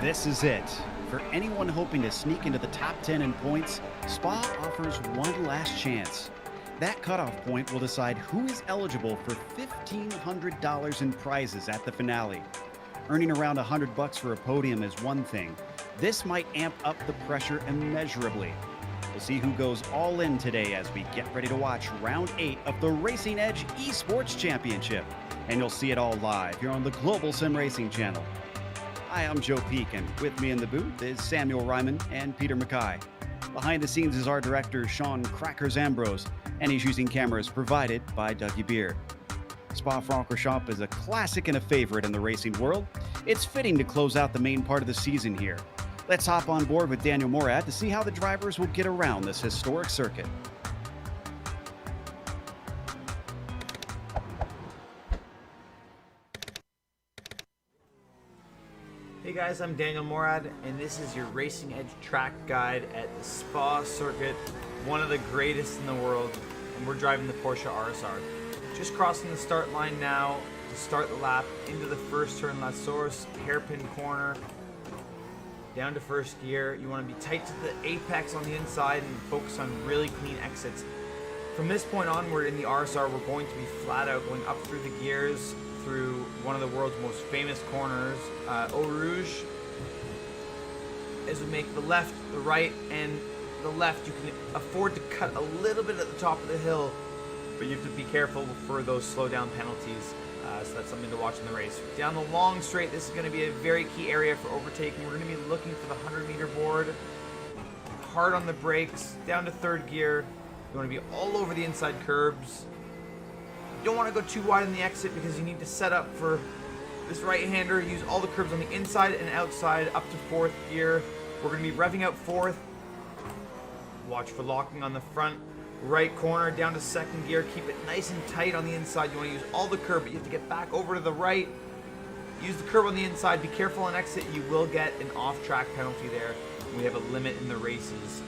This is it. For anyone hoping to sneak into the top 10 in points, Spa offers one last chance. That cutoff point will decide who is eligible for $1,500 in prizes at the finale. Earning around $100 for a podium is one thing. This might amp up the pressure immeasurably. We'll see who goes all in today as we get ready to watch round 8 of the Racing Edge Esports Championship. And you'll see it all live here on the Global Sim Racing channel. Hi, I'm Joe Peak, and with me in the booth is Samuel Ryman and Peter Mackay. Behind the scenes is our director, Sean Crackers Ambrose, and he's using cameras provided by Dougie Beard. Spa-Francorchamps is a classic and a favorite in the racing world. It's fitting to close out the main part of the season here. Let's hop on board with Daniel Morad to see how the drivers will get around this historic circuit. Hey guys, I'm Daniel Morad, and this is your Racing Edge track guide at the Spa circuit, one of the greatest in the world, and we're driving the Porsche RSR. Just crossing the start line now to start the lap into the first turn, La Source, hairpin corner, down to first gear. You want to be tight to the apex on the inside and focus on really clean exits. From this point onward in the RSR, we're going to be flat out going up through the gears, through one of the world's most famous corners, Eau Rouge. As we make the left, the right, and the left, you can afford to cut a little bit at the top of the hill, but you have to be careful for those slow down penalties. So that's something to watch in the race. Down the long straight, this is going to be a very key area for overtaking. We're going to be looking for the 100-meter board, hard on the brakes, down to third gear. You want to be all over the inside curbs. You don't want to go too wide in the exit because you need to set up for this right-hander. Use all the curbs on the inside and outside up to fourth gear. We're going to be revving out fourth. Watch for locking on the front right corner down to second gear. Keep it nice and tight on the inside. You want to use all the curb, but you have to get back over to the right. Use the curb on the inside. Be careful on exit. You will get an off-track penalty there. We have a limit in the races.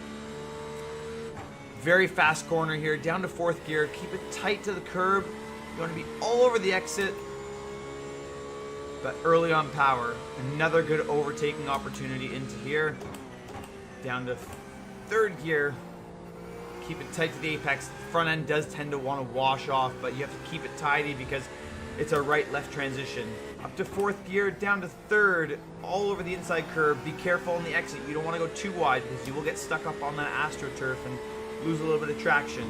Very fast corner here, down to fourth gear. Keep it tight to the curb. You want to be all over the exit, but early on power. Another good overtaking opportunity into here. Down to third gear. Keep it tight to the apex. The front end does tend to want to wash off, but you have to keep it tidy because it's a right-left transition. Up to fourth gear, down to third, all over the inside curb. Be careful on the exit. You don't want to go too wide because you will get stuck up on that AstroTurf and lose a little bit of traction.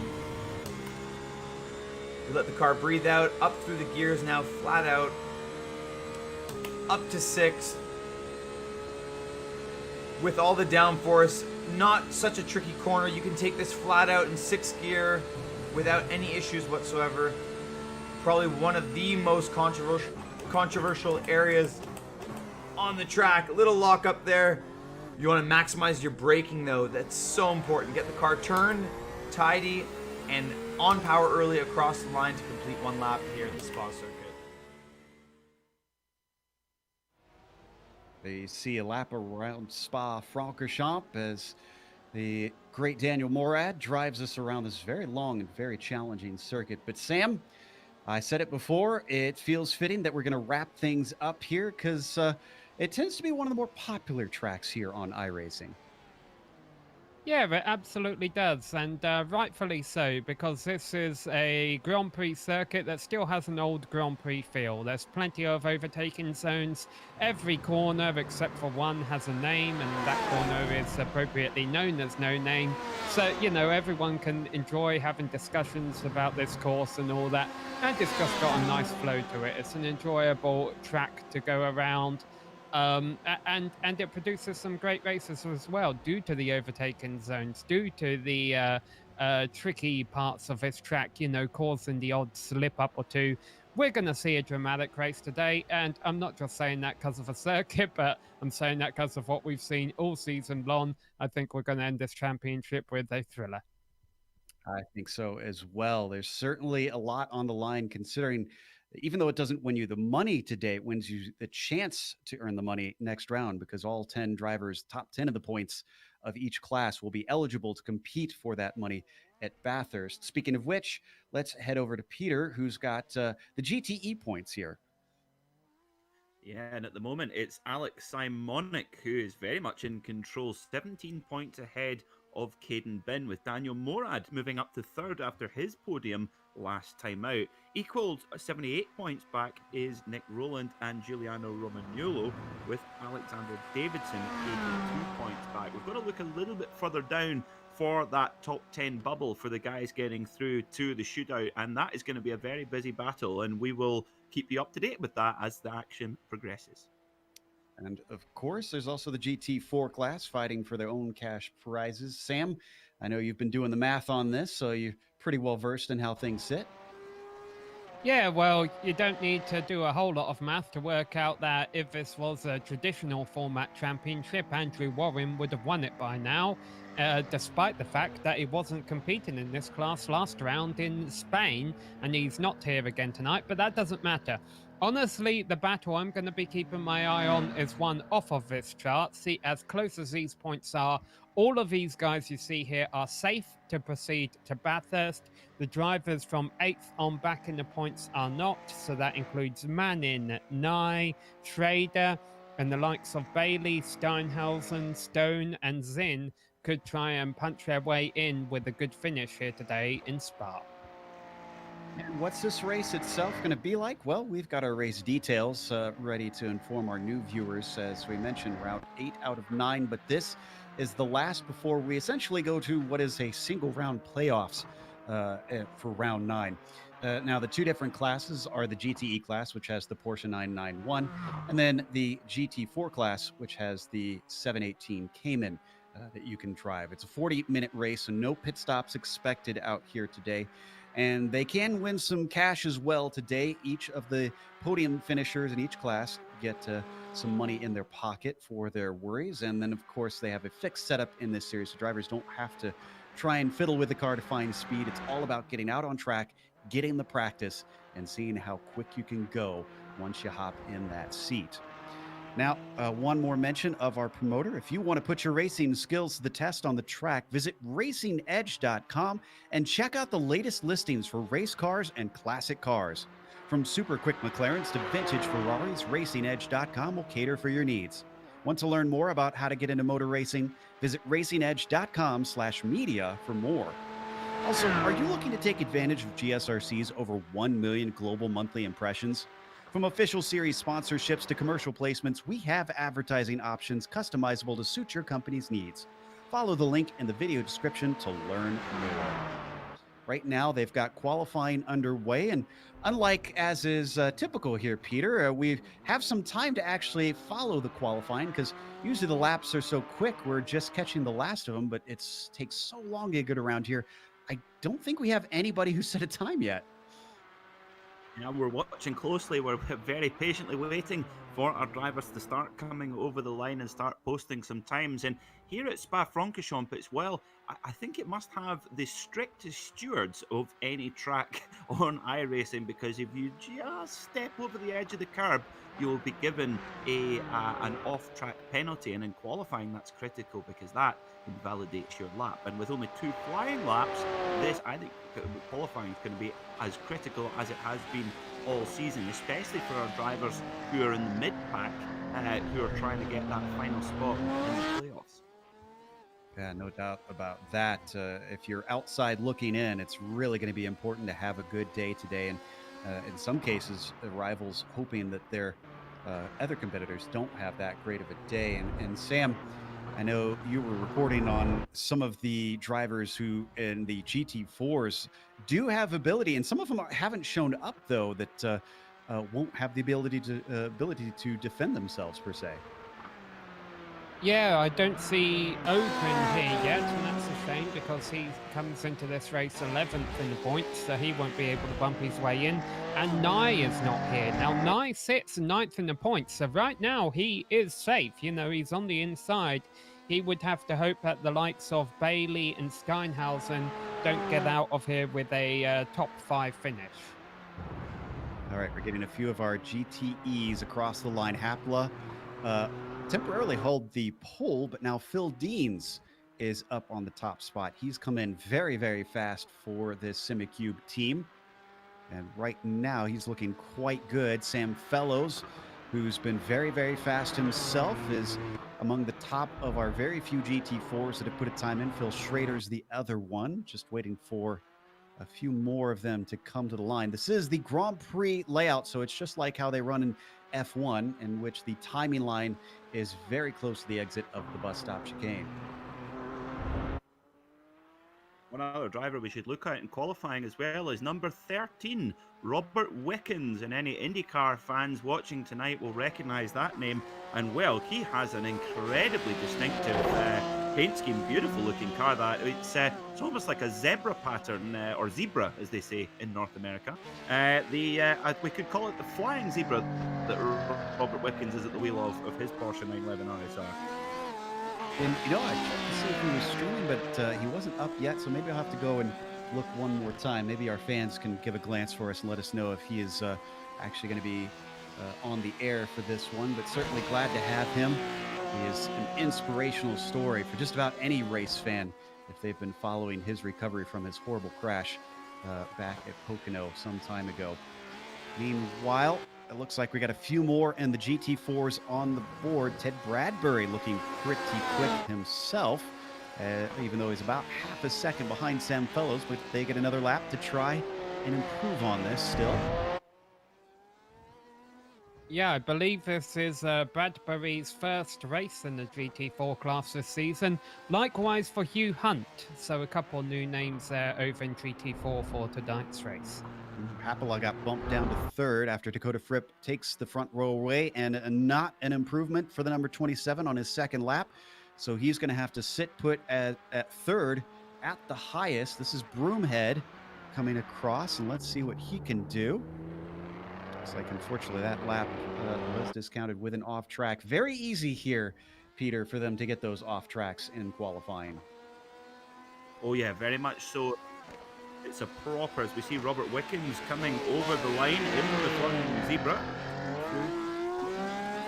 You let the car breathe out, up through the gears now, flat out, up to sixth. With all the downforce, not such a tricky corner. You can take this flat out in sixth gear without any issues whatsoever. Probably one of the most controversial areas on the track. A little lock up there. You want to maximize your braking though. That's so important. Get the car turned, tidy, and on power early across the line to complete one lap here at the Spa circuit. They see a lap around Spa-Francorchamps as the great Daniel Morad drives us around this very long and very challenging circuit. But Sam, I said it before, it feels fitting that we're going to wrap things up here because it tends to be one of the more popular tracks here on iRacing. Yeah, it absolutely does, and rightfully so, because this is a Grand Prix circuit that still has an old Grand Prix feel. There's plenty of overtaking zones. Every corner, except for one, has a name, and that corner is appropriately known as No Name. So, you know, everyone can enjoy having discussions about this course and all that, and it's just got a nice flow to it. It's an enjoyable track to go around. And it produces some great races as well due to the overtaken zones, due to the tricky parts of this track, you know, causing the odd slip up or two. We're going to see a dramatic race today, and I'm not just saying that because of a circuit, but I'm saying that because of what we've seen all season long. I think we're going to end this championship with a thriller. I think so as well. There's certainly a lot on the line considering even though it doesn't win you the money today, it wins you the chance to earn the money next round because all 10 drivers, top 10 of the points of each class will be eligible to compete for that money at Bathurst. Speaking of which, let's head over to Peter, who's got the GTE points here. Yeah, and at the moment it's Alex Simonic who is very much in control, 17 points ahead of Caden Bin, with Daniel Morad moving up to third after his podium last time out. Equaled 78 points back is Nick Rowland and Giuliano Romagnolo, with Alexander Davidson 82 points back. We've got to look a little bit further down for that top 10 bubble for the guys getting through to the shootout, and that is going to be a very busy battle, and we will keep you up to date with that as the action progresses. And of course, there's also the GT4 class fighting for their own cash prizes. Sam, I know you've been doing the math on this, so you're pretty well versed in how things sit. Yeah, well, you don't need to do a whole lot of math to work out that if this was a traditional format championship, Andrew Warren would have won it by now, despite the fact that he wasn't competing in this class last round in Spain, and he's not here again tonight, but that doesn't matter. Honestly, the battle I'm going to be keeping my eye on is one off of this chart. See, as close as these points are, all of these guys you see here are safe to proceed to Bathurst. The drivers from 8th on back in the points are not, so that includes Manning, Nye, Schrader, and the likes of Bailey, Steinhausen, Stone, and Zinn could try and punch their way in with a good finish here today in Spa. And what's this race itself going to be like? Well, we've got our race details ready to inform our new viewers. As we mentioned, round 8 out of 9, but this is the last before we essentially go to what is a single round playoffs for round 9. Now, the two different classes are the GTE class, which has the Porsche 991, and then the GT4 class, which has the 718 Cayman that you can drive. It's a 40-minute race, so no pit stops expected out here today. And they can win some cash as well today. Each of the podium finishers in each class get some money in their pocket for their worries. And then, of course, they have a fixed setup in this series, so drivers don't have to try and fiddle with the car to find speed. It's all about getting out on track, getting the practice, and seeing how quick you can go once you hop in that seat. Now, one more mention of our promoter. If you want to put your racing skills to the test on the track, visit racingedge.com and check out the latest listings for race cars and classic cars. From super quick McLarens to vintage Ferraris, racingedge.com will cater for your needs. Want to learn more about how to get into motor racing? Visit racingedge.com/media for more. Also, are you looking to take advantage of GSRC's over 1 million global monthly impressions? From official series sponsorships to commercial placements, we have advertising options customizable to suit your company's needs. Follow the link in the video description to learn more. Right now, they've got qualifying underway, and unlike as is typical here, Peter, we have some time to actually follow the qualifying because usually the laps are so quick, we're just catching the last of them, but it takes so long to get around here. I don't think we have anybody who set a time yet. Yeah, we're watching closely. We're very patiently waiting for our drivers to start coming over the line and start posting some times. And here at Spa-Francorchamps as well, I think it must have the strictest stewards of any track on iRacing, because if you just step over the edge of the curb, you'll be given an off-track penalty. And in qualifying, that's critical because that invalidates your lap. And with only 2 flying laps, this, I think, qualifying is going to be as critical as it has been all season, especially for our drivers who are in the mid-pack, who are trying to get that final spot in the playoffs. Yeah, no doubt about that. If you're outside looking in, it's really going to be important to have a good day today. And in some cases, the rivals hoping that their other competitors don't have that great of a day. And Sam, I know you were reporting on some of the drivers who in the GT4s do have ability, and some of them haven't shown up, though, that won't have the ability to defend themselves, per se. Yeah, I don't see Open here yet, and that's a shame because he comes into this race 11th in the points, so he won't be able to bump his way in. And Nye is not here. Now, Nye sits 9th in the points, so right now he is safe. You know, he's on the inside. He would have to hope that the likes of Bailey and Steinhausen don't get out of here with a top 5 finish. All right, we're getting a few of our GTEs across the line. Hapla temporarily hold the pole, but now Phil Deans is up on the top spot. He's come in very, very fast for this SimiCube team. And right now he's looking quite good. Sam Fellows who's been very, very fast himself, is among the top of our very few GT4s that have put a time in. Phil Schrader's the other one, just waiting for a few more of them to come to the line. This is the Grand Prix layout, so it's just like how they run in F1, in which the timing line is very close to the exit of the bus stop chicane. One other driver we should look at in qualifying as well is number 13, Robert Wickens. And any IndyCar fans watching tonight will recognise that name. And well, he has an incredibly distinctive paint scheme, beautiful looking car. That it's almost like a zebra pattern, or zebra as they say in North America. We could call it the flying zebra that Robert Wickens is at the wheel of his Porsche 911 RSR. And, I checked to see if he was streaming, but he wasn't up yet, so maybe I'll have to go and look one more time. Maybe our fans can give a glance for us and let us know if he is actually going to be on the air for this one, but certainly glad to have him. He is an inspirational story for just about any race fan if they've been following his recovery from his horrible crash back at Pocono some time ago. Meanwhile, it looks like we got a few more in the GT4s on the board. Ted Bradbury looking pretty quick himself, even though he's about half a second behind Sam Fellows, but they get another lap to try and improve on this still. Yeah, I believe this is Bradbury's first race in the GT4 class this season. Likewise for Hugh Hunt, so a couple new names there over in GT4 for tonight's race. Papala got bumped down to third after Dakota Fripp takes the front row away, and not an improvement for the number 27 on his second lap. So he's going to have to sit put at third at the highest. This is Broomhead coming across, and let's see what he can do. Looks like, unfortunately, that lap was discounted with an off track. Very easy here, Peter, for them to get those off tracks in qualifying. Oh yeah, very much so. It's a proper, as we see Robert Wickens coming over the line into the flying zebra.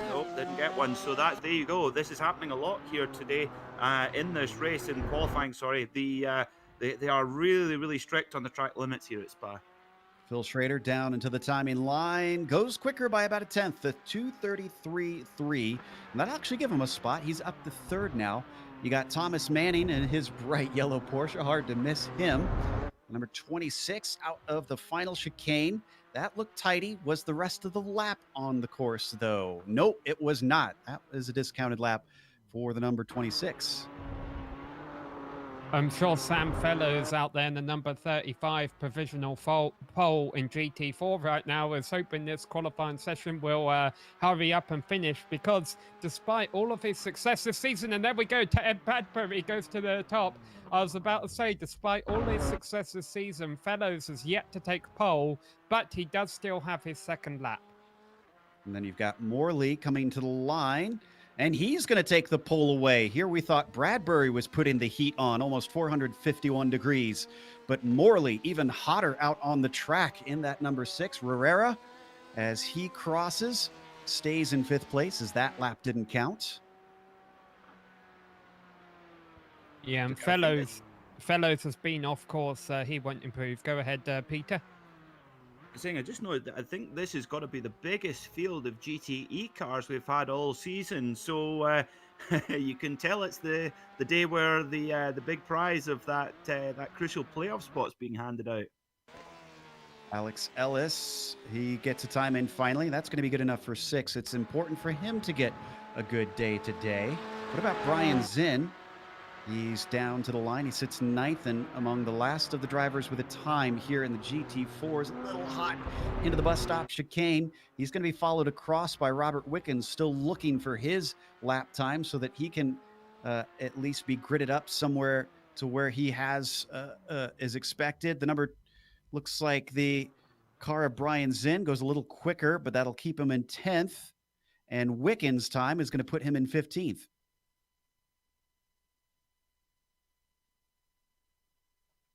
Nope, didn't get one. So there you go. This is happening a lot here today in this race, in qualifying, sorry. They are really, really strict on the track limits here at Spa. Phil Schrader down into the timing line, goes quicker by about a tenth, the 2:33.3. And that'll actually give him a spot. He's up to third now. You got Thomas Manning and his bright yellow Porsche. Hard to miss him. Number 26 out of the final chicane. That looked tidy. Was the rest of the lap on the course, though? Nope, it was not. That was a discounted lap for the number 26. I'm sure Sam Fellows out there in the number 35 provisional pole in GT4 right now is hoping this qualifying session will hurry up and finish, because despite all of his success this season, and there we go, Ted Bradbury goes to the top. I was about to say, despite all his success this season, Fellows has yet to take pole, but he does still have his second lap. And then you've got Morley coming to the line, and he's going to take the pole away. Here we thought Bradbury was putting the heat on, almost 451 degrees. But Morley, even hotter out on the track in that number 6. Herrera, as he crosses, stays in 5th place, as that lap didn't count. Yeah, and Fellows has been off course. He won't improve. Go ahead, Peter. Saying, I just know that I think this has got to be the biggest field of GTE cars we've had all season. So you can tell it's the day where the big prize of that crucial playoff spot's being handed out. Alex Ellis, he gets a time in finally. That's going to be good enough for 6. It's important for him to get a good day today. What about Brian Zinn? He's down to the line. He sits 9th and among the last of the drivers with a time here in the GT4s. A little hot into the bus stop chicane. He's going to be followed across by Robert Wickens, still looking for his lap time so that he can at least be gridded up somewhere to where he has is expected. The number looks like the car of Brian Zinn goes a little quicker, but that'll keep him in 10th. And Wickens' time is going to put him in 15th.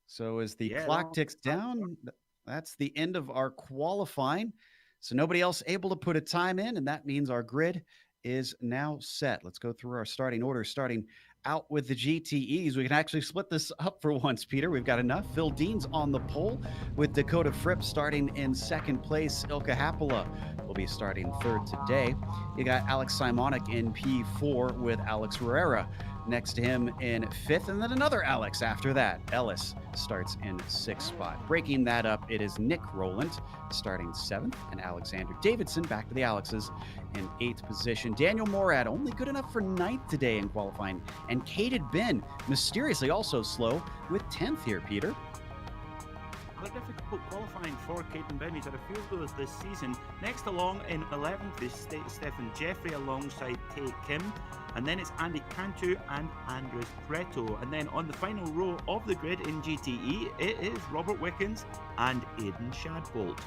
So as the clock ticks down, that's the end of our qualifying. So nobody else able to put a time in, and that means our grid is now set. Let's go through our starting order, starting out with the GTEs. We can actually split this up for once, Peter. We've got enough. Phil Dean's on the pole with Dakota Fripp starting in second place. Ilka Happala will be starting third today. You got Alex Simonik in P4 with Alex Herrera next to him in fifth, and then another Alex after that. Ellis starts in sixth spot. Breaking that up, it is Nick Rowland starting seventh, and Alexander Davidson, back to the Alexes, in eighth position. Daniel Morad only good enough for ninth today in qualifying, and Caden Ben mysteriously also slow with 10th here, Peter. Quite difficult qualifying for Caden Ben. He's had a few of those this season. Next along in 11th is Stephen Jeffrey alongside Tay Kim. And then it's Andy Cantu and Andres Preto. And then on the final row of the grid in GTE, it is Robert Wickens and Aidan Shadbolt.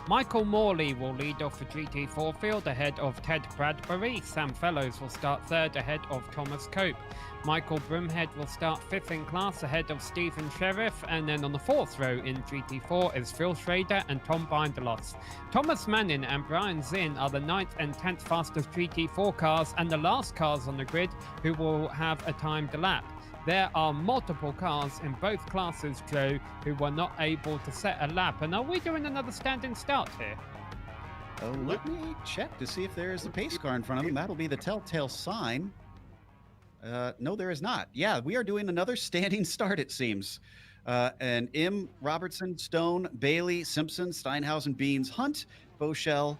Michael Morley will lead off the GT4 field ahead of Ted Bradbury. Sam Fellows will start third ahead of Thomas Cope. Michael Broomhead will start fifth in class ahead of Stephen Sheriff. And then on the fourth row in GT4 is Phil Schrader and Tom Binderloss. Thomas Manning and Brian Zinn are the 9th and 10th fastest GT4 cars and the last cars on the grid who will have a timed lap. There are multiple cars in both classes, Joe, who were not able to set a lap. And are we doing another standing start here? Let me check to see if there is a pace car in front of him. That'll be the telltale sign. No, there is not. Yeah, we are doing another standing start, it seems. And Robertson, Stone, Bailey, Simpson, Steinhausen, Beans, Hunt, Boschel,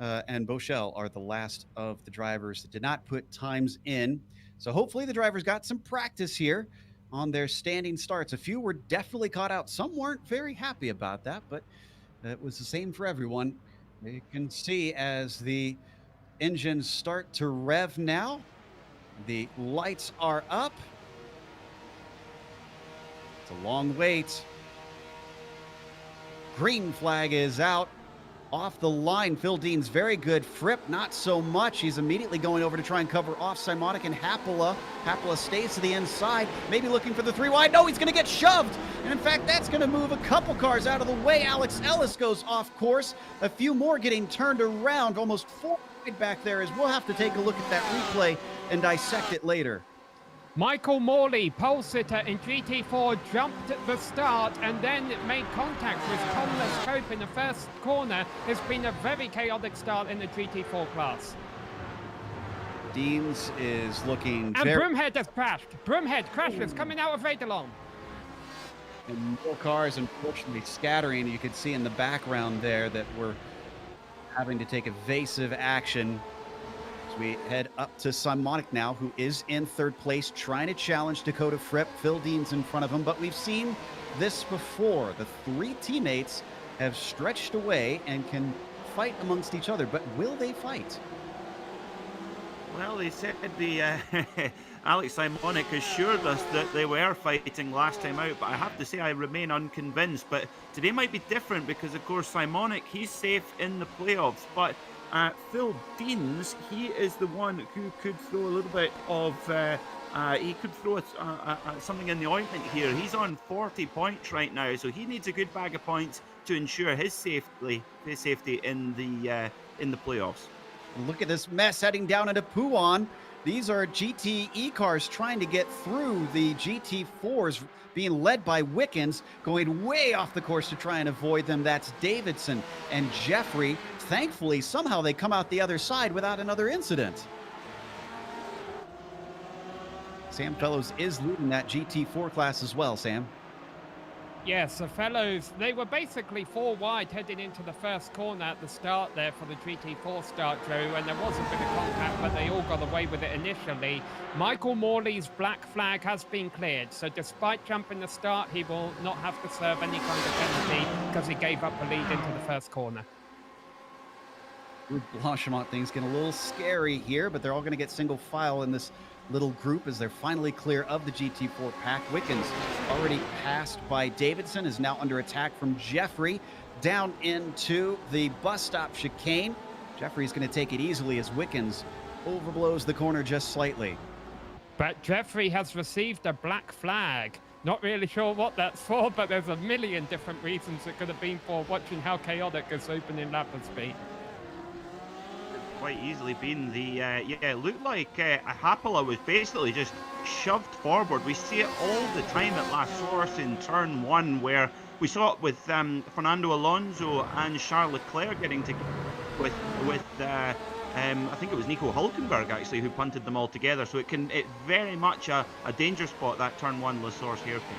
and Boschel are the last of the drivers that did not put times in. So hopefully the drivers got some practice here on their standing starts. A few were definitely caught out. Some weren't very happy about that, but it was the same for everyone. You can see as the engines start to rev now, the lights are up. It's a long wait. Green flag is out. Off the line, Phil Dean's very good. Fripp, not so much. He's immediately going over to try and cover off Simonik and Happala. Happala stays to the inside, maybe looking for the 3 wide. No, he's going to get shoved. And in fact, that's going to move a couple cars out of the way. Alex Ellis goes off course. A few more getting turned around. Almost 4 wide back there, as we'll have to take a look at that replay and dissect it later. Michael Morley, pole sitter in GT4, jumped at the start and then made contact with Thomas Cope in the first corner. It's been a very chaotic start in the GT4 class. Deans is looking and Broomhead has crashed. Broomhead crashes coming out of Radalon. And more cars, unfortunately, scattering. You could see in the background there that we're having to take evasive action. We head up to Simonik now, who is in third place, trying to challenge Dakota Fripp. Phil Dean's in front of him, but we've seen this before. The 3 teammates have stretched away and can fight amongst each other, but will they fight? Well, they said the Alex Simonik assured us that they were fighting last time out, but I have to say I remain unconvinced. But today might be different because, of course, Simonik, he's safe in the playoffs, but Phil Deans, he is the one who could throw a little bit of, he could throw something in the ointment here. He's on 40 points right now, so he needs a good bag of points to ensure his safety in the playoffs. Look at this mess heading down into Puan. These are GTE cars trying to get through the GT4s, being led by Wickens, going way off the course to try and avoid them. That's Davidson and Jeffrey. Thankfully, somehow they come out the other side without another incident. Sam Fellows is leading that GT4 class as well, Sam. Yes, the Fellows, they were basically 4 wide heading into the first corner at the start there for the GT4 start, Joe, and there was a bit of contact, but they all got away with it initially. Michael Morley's black flag has been cleared, so despite jumping the start, he will not have to serve any kind of penalty because he gave up the lead into the first corner. Blanchimont things getting a little scary here, but they're all going to get single file in this little group as they're finally clear of the GT4 pack. Wickens already passed by Davidson, is now under attack from Jeffrey down into the bus stop chicane. Jeffrey's going to take it easily as Wickens overblows the corner just slightly. But Jeffrey has received a black flag. Not really sure what that's for, but there's a million different reasons it could have been for, watching how chaotic this opening lap has been. quite easily been. Yeah, it looked like Hapola was basically just shoved forward. We see it all the time at La Source in turn 1, where we saw it with Fernando Alonso and Charles Leclerc getting to with I think it was Nico Hulkenberg actually who punted them all together. So it's very much a danger spot, that turn 1 La Source hairpin.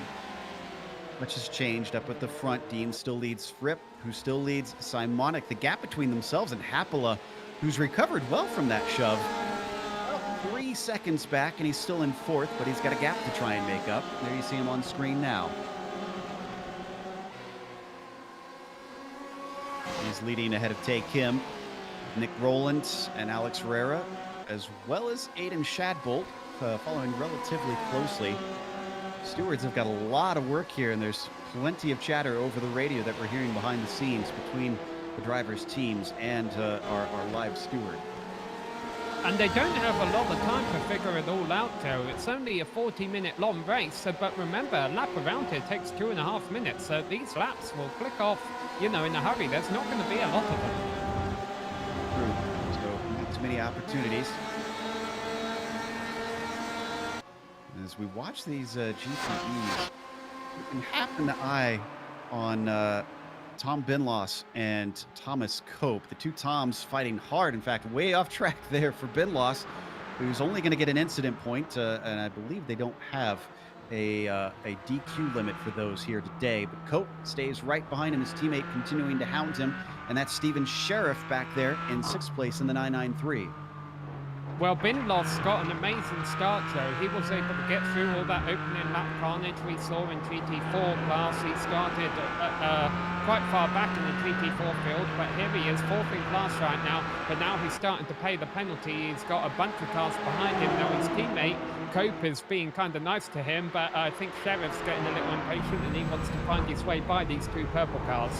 Much has changed up at the front. Dean still leads Fripp, who still leads Simonic. The gap between themselves and Hapola, who's recovered well from that shove. About 3 seconds back, and he's still in 4th, but he's got a gap to try and make up. There you see him on screen now. He's leading ahead of Tae Kim, Nick Rowland, and Alex Herrera, as well as Aiden Shadbolt, following relatively closely. Stewards have got a lot of work here, and there's plenty of chatter over the radio that we're hearing behind the scenes between the drivers' teams and our live steward. And they don't have a lot of time to figure it all out, though. It's only a 40-minute long race, but remember, a lap around here takes 2.5 minutes, so these laps will click off, in a hurry. There's not going to be a lot of them. True. So not too many opportunities. As we watch these GTEs, you can happen an eye on Tom Binloss and Thomas Cope, the two Toms fighting hard. In fact, way off track there for Binloss, who's only going to get an incident point, and I believe they don't have a DQ limit for those here today. But Cope stays right behind him, his teammate continuing to hound him, and that's Steven Sheriff back there in 6th place in the 993. Well, Binloss got an amazing start, though. He was able to get through all that opening lap carnage we saw in GT4 class. He started quite far back in the GT4 field, but here he is, 4th in class right now. But now he's starting to pay the penalty. He's got a bunch of cars behind him. Now his teammate, Cope, is being kind of nice to him, but I think Sheriff's getting a little impatient and he wants to find his way by these two purple cars.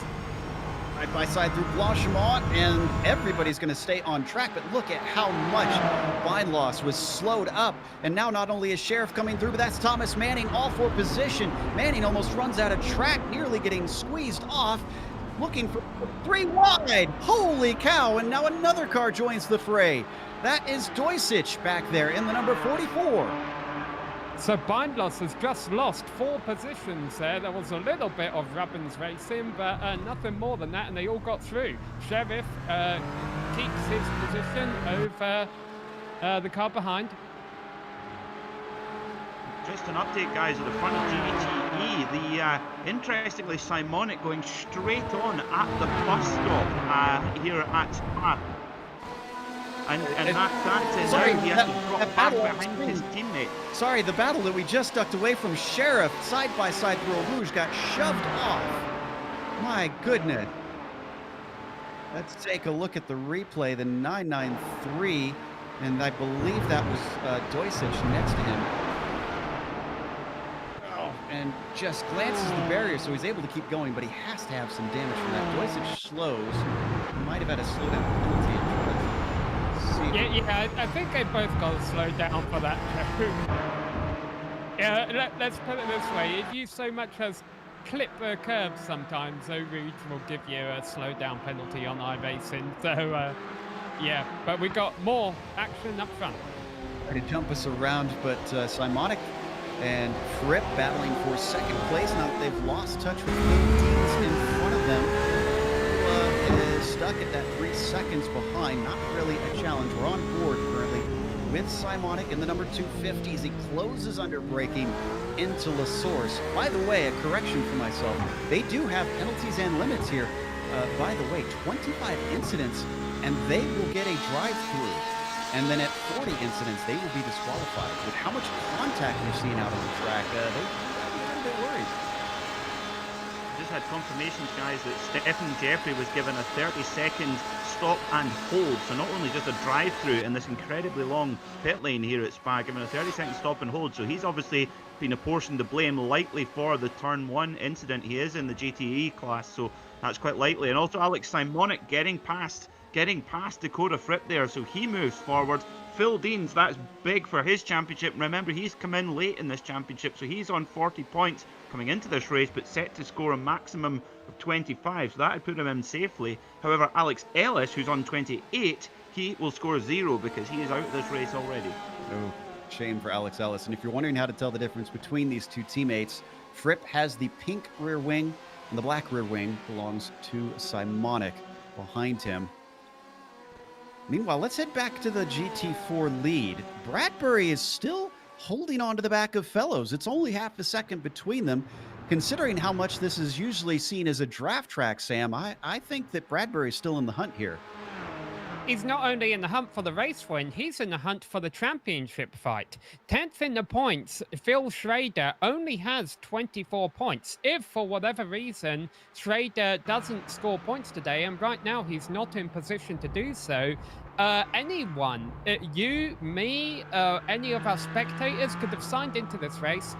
Side by side through Blanchimont, and everybody's going to stay on track, but look at how much Binloss was slowed up. And now not only is Sheriff coming through, but that's Thomas Manning, all for position. Manning almost runs out of track, nearly getting squeezed off, looking for 3 wide. Holy cow, and now another car joins the fray. That is Doisich back there in the number 44. So Binloss has just lost 4 positions there. There was a little bit of Rubbins racing, but nothing more than that, and they all got through. Sheriff keeps his position over the car behind. Just an update, guys, at the front of GTE. Interestingly, Simonic going straight on at the bus stop here at Spa. And that's sorry, now he has to drop that back battle on behind screen. his teammate. Sorry, the battle that we just ducked away from Sheriff, side by side through Eau Rouge, got shoved off. My goodness. Let's take a look at the replay, the 993, and I believe that was Doisich next to him. Oh, and just glances the barrier, so he's able to keep going, but he has to have some damage from that. Doisich slows. He might have had a slowdown penalty. Yeah, I think they both got slowed down for that. Yeah, let's put it this way. If you so much as clip the curb sometimes, Eau Rouge will give you a slowdown penalty on iRacing. So, yeah, but we got more action up front. Trying to jump us around, but Simonic and Fripp battling for 2nd place. Now that they've lost touch with the teams in front of them. Is stuck at that 3 seconds behind. Not really a challenge. We're on board currently with Simonic in the number 250 as he closes under braking into La Source. By the way, a correction for myself. They do have penalties and limits here. By the way, 25 incidents and they will get a drive-through. And then at 40 incidents, they will be disqualified. With how much contact we're seeing out on the track, they're a little bit worried. Just had confirmations, guys, that Stephen Jeffrey was given a 30-second stop and hold. So not only just a drive-through in this incredibly long pit lane here at Spa, given a 30-second stop and hold. So he's obviously been apportioned the blame likely for the turn 1 incident. He is in the GTE class, so that's quite likely. And also Alex Simonic getting past Dakota Fripp there, so he moves forward. Phil Deans, that's big for his championship. Remember, he's come in late in this championship, so he's on 40 points. coming into this race, but set to score a maximum of 25, so that would put him in safely. However, Alex Ellis, who's on 28, he will score 0 because he is out of this race already. Oh, shame for Alex Ellis. And if you're wondering how to tell the difference between these two teammates, Fripp has the pink rear wing, and the black rear wing belongs to Simonic behind him. Meanwhile, let's head back to the GT4 lead. Bradbury is still holding on to the back of Fellows. It's only half a second between them. Considering how much this is usually seen as a draft track, Sam, I think that Bradbury's still in the hunt here. He's not only in the hunt for the race win, he's in the hunt for the championship fight. 10th in the points, Phil Schrader only has 24 points. If, for whatever reason, Schrader doesn't score points today, and right now he's not in position to do so, anyone, you, me, any of our spectators could have signed into this race,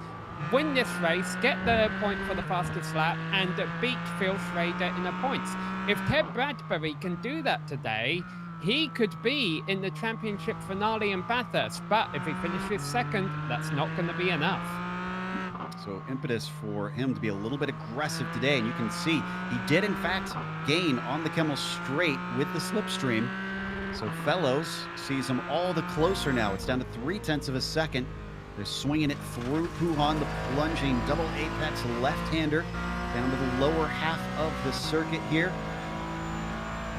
win this race, get the point for the fastest lap, and beat Phil Schrader in the points. If Ted Bradbury can do that today, he could be in the championship finale in Bathurst, but if he finishes second, that's not going to be enough. So impetus for him to be a little bit aggressive today, and you can see he did in fact gain on the Kemmel Straight with the slipstream. So Fellows sees him all the closer now. It's down to 0.3 of a second. They're swinging it through Puhan, the plunging double apex left-hander, down to the lower half of the circuit here.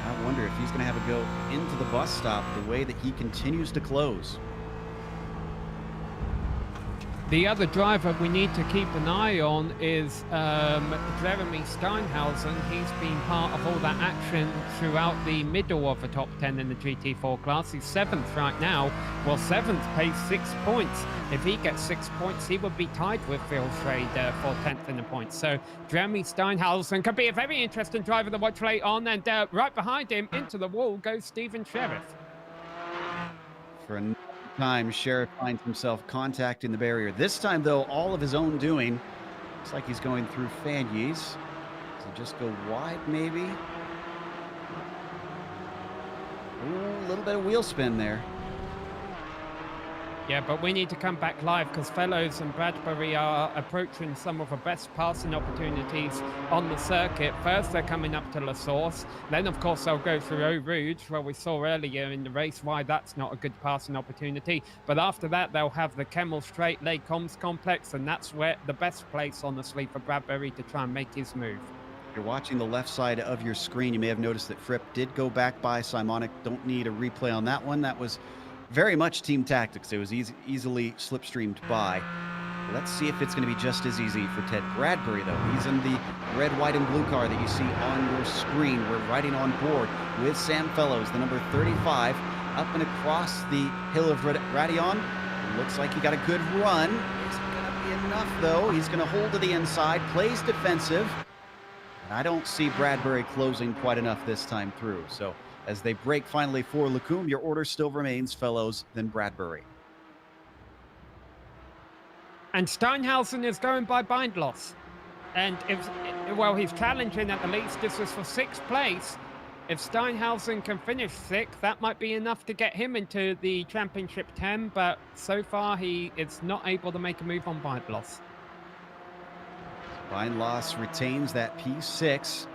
I wonder if he's going to have a go into the bus stop the way that he continues to close. The other driver we need to keep an eye on is Jeremy Steinhausen. He's been part of all that action throughout the middle of the top 10 in the GT4 class. He's 7th right now. Well, 7th pays 6 points. If he gets 6 points, he would be tied with Phil Schrader for 10th in the points. So Jeremy Steinhausen could be a very interesting driver to watch late on. And right behind him, into the wall, goes Stephen Sheriff. For a time, Sheriff finds himself contacting the barrier. This time, though, all of his own doing. Looks like he's going through Fanyes. Does he just go wide, maybe? Ooh, a little bit of wheel spin there. Yeah, but we need to come back live because Fellows and Bradbury are approaching some of the best passing opportunities on the circuit. First, they're coming up to La Source. Then, of course, they'll go through Eau Rouge, where we saw earlier in the race why that's not a good passing opportunity. But after that, they'll have the Kemmel Straight Lake Combs Complex, and that's where the best place on the sleeve for Bradbury to try and make his move. If you're watching the left side of your screen, you may have noticed that Fripp did go back by Simonic. Don't need a replay on that one. That was very much team tactics. It was easily slipstreamed by. Let's see if it's going to be just as easy for Ted Bradbury, though. He's in the red, white, and blue car that you see on your screen. We're riding on board with Sam Fellows, the number 35, up and across the hill of Radion. Looks like he got a good run. Isn't going to be enough, though. He's going to hold to the inside, plays defensive. And I don't see Bradbury closing quite enough this time through. So as they break finally for Lacombe, your order still remains Fellows, then Bradbury. And Steinhausen is going by bind loss. And well, he's challenging at the least. This is for 6th place. If Steinhausen can finish 6th, that might be enough to get him into the championship 10. But so far, he is not able to make a move on bind loss. Bind loss retains that P6.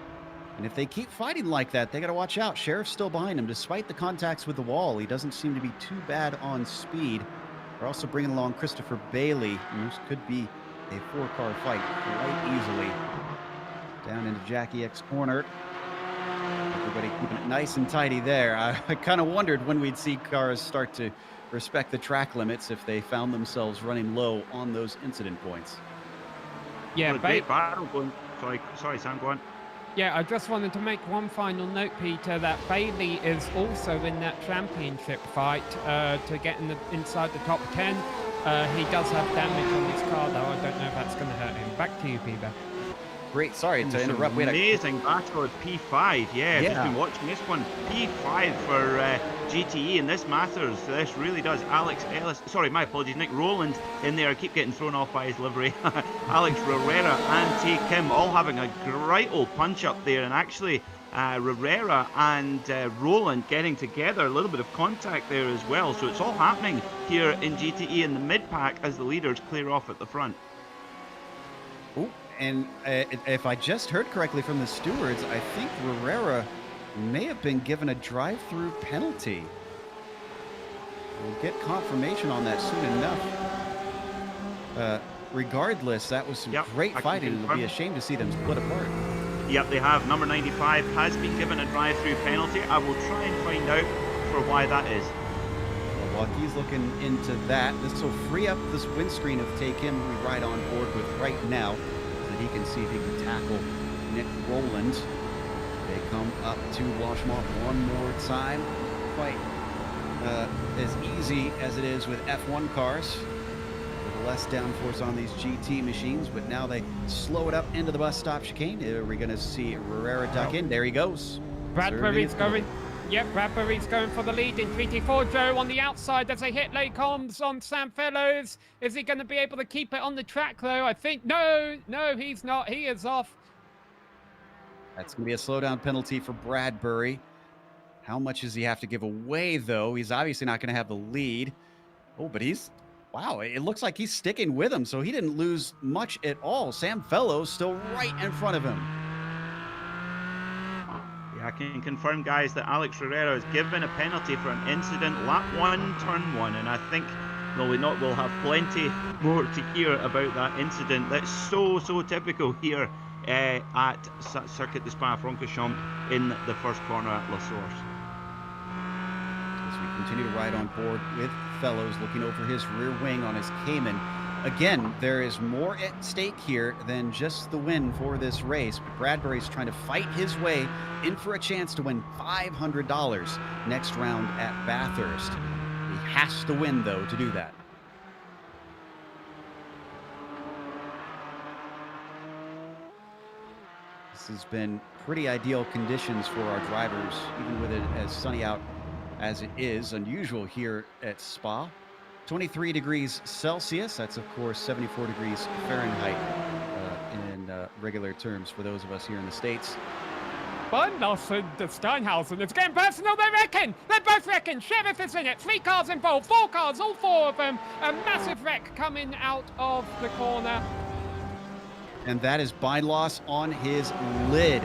And if they keep fighting like that, they got to watch out. Sheriff's still behind him. Despite the contacts with the wall, he doesn't seem to be too bad on speed. They're also bringing along Christopher Bailey. And this could be a 4-car fight quite easily. Down into Jackie X corner. Everybody keeping it nice and tidy there. I kind of wondered when we'd see cars start to respect the track limits if they found themselves running low on those incident points. Yeah, Well, a great battle going. Sorry, Sam, go on. Yeah, I just wanted to make one final note, Peter, that Bailey is also in that championship fight to get inside the top 10. He does have damage on his car, though. I don't know if that's going to hurt him. Back to you, Peter. Great. Sorry to interrupt. We had amazing battle at P5. Yeah, just been watching this one. P5 for GTE, and this matters. This really does. Alex Ellis, sorry, my apologies. Nick Rowland in there. I keep getting thrown off by his livery. Alex Herrera and Tay Kim all having a great old punch up there, and actually Herrera and Rowland getting together. A little bit of contact there as well. So it's all happening here in GTE in the mid pack as the leaders clear off at the front. Oh, And if I just heard correctly from the stewards, I think Herrera may have been given a drive-through penalty. We'll get confirmation on that soon enough. Regardless, that was some great fighting. It'll be a shame to see them split apart. Yep, they have. Number 95 has been given a drive-through penalty. I will try and find out for why that is. While he's looking into that, this will free up this windscreen of Take Him we ride on board with right now, so that he can see if he can tackle Nick Rowland. They come up to wash him off one more time. Quite as easy as it is with F1 cars, with less downforce on these GT machines, but now they slow it up into the bus stop chicane. Are we going to see Herrera duck in? There he goes. Bradbury's going. Yep, Bradbury's going for the lead in 3T4. Joe on the outside. There's a hit late comms on Sam Fellows. Is he going to be able to keep it on the track, though? I think. No, he's not. He is off. That's going to be a slowdown penalty for Bradbury. How much does he have to give away, though? He's obviously not going to have the lead. Oh, but wow, it looks like he's sticking with him, so he didn't lose much at all. Sam Fellows still right in front of him. I can confirm, guys, that Alex Herrera is given a penalty for an incident lap 1, turn 1, and I think we'll have plenty more to hear about that incident. That's so typical here at Circuit de Spa-Francorchamps in the first corner at La Source. As we continue to ride on board with Fellows, looking over his rear wing on his Cayman. Again, there is more at stake here than just the win for this race. Bradbury's trying to fight his way in for a chance to win $500 next round at Bathurst. He has to win, though, to do that. This has been pretty ideal conditions for our drivers, even with it as sunny out as it is. Unusual here at Spa. 23 degrees Celsius, that's of course 74 degrees Fahrenheit in regular terms for those of us here in the States. But Nelson to Steinhausen, it's getting personal, they both reckon, Sheriff is in it, 3 cars involved, 4 cars, all 4 of them, a massive wreck coming out of the corner. And that is by loss on his lid.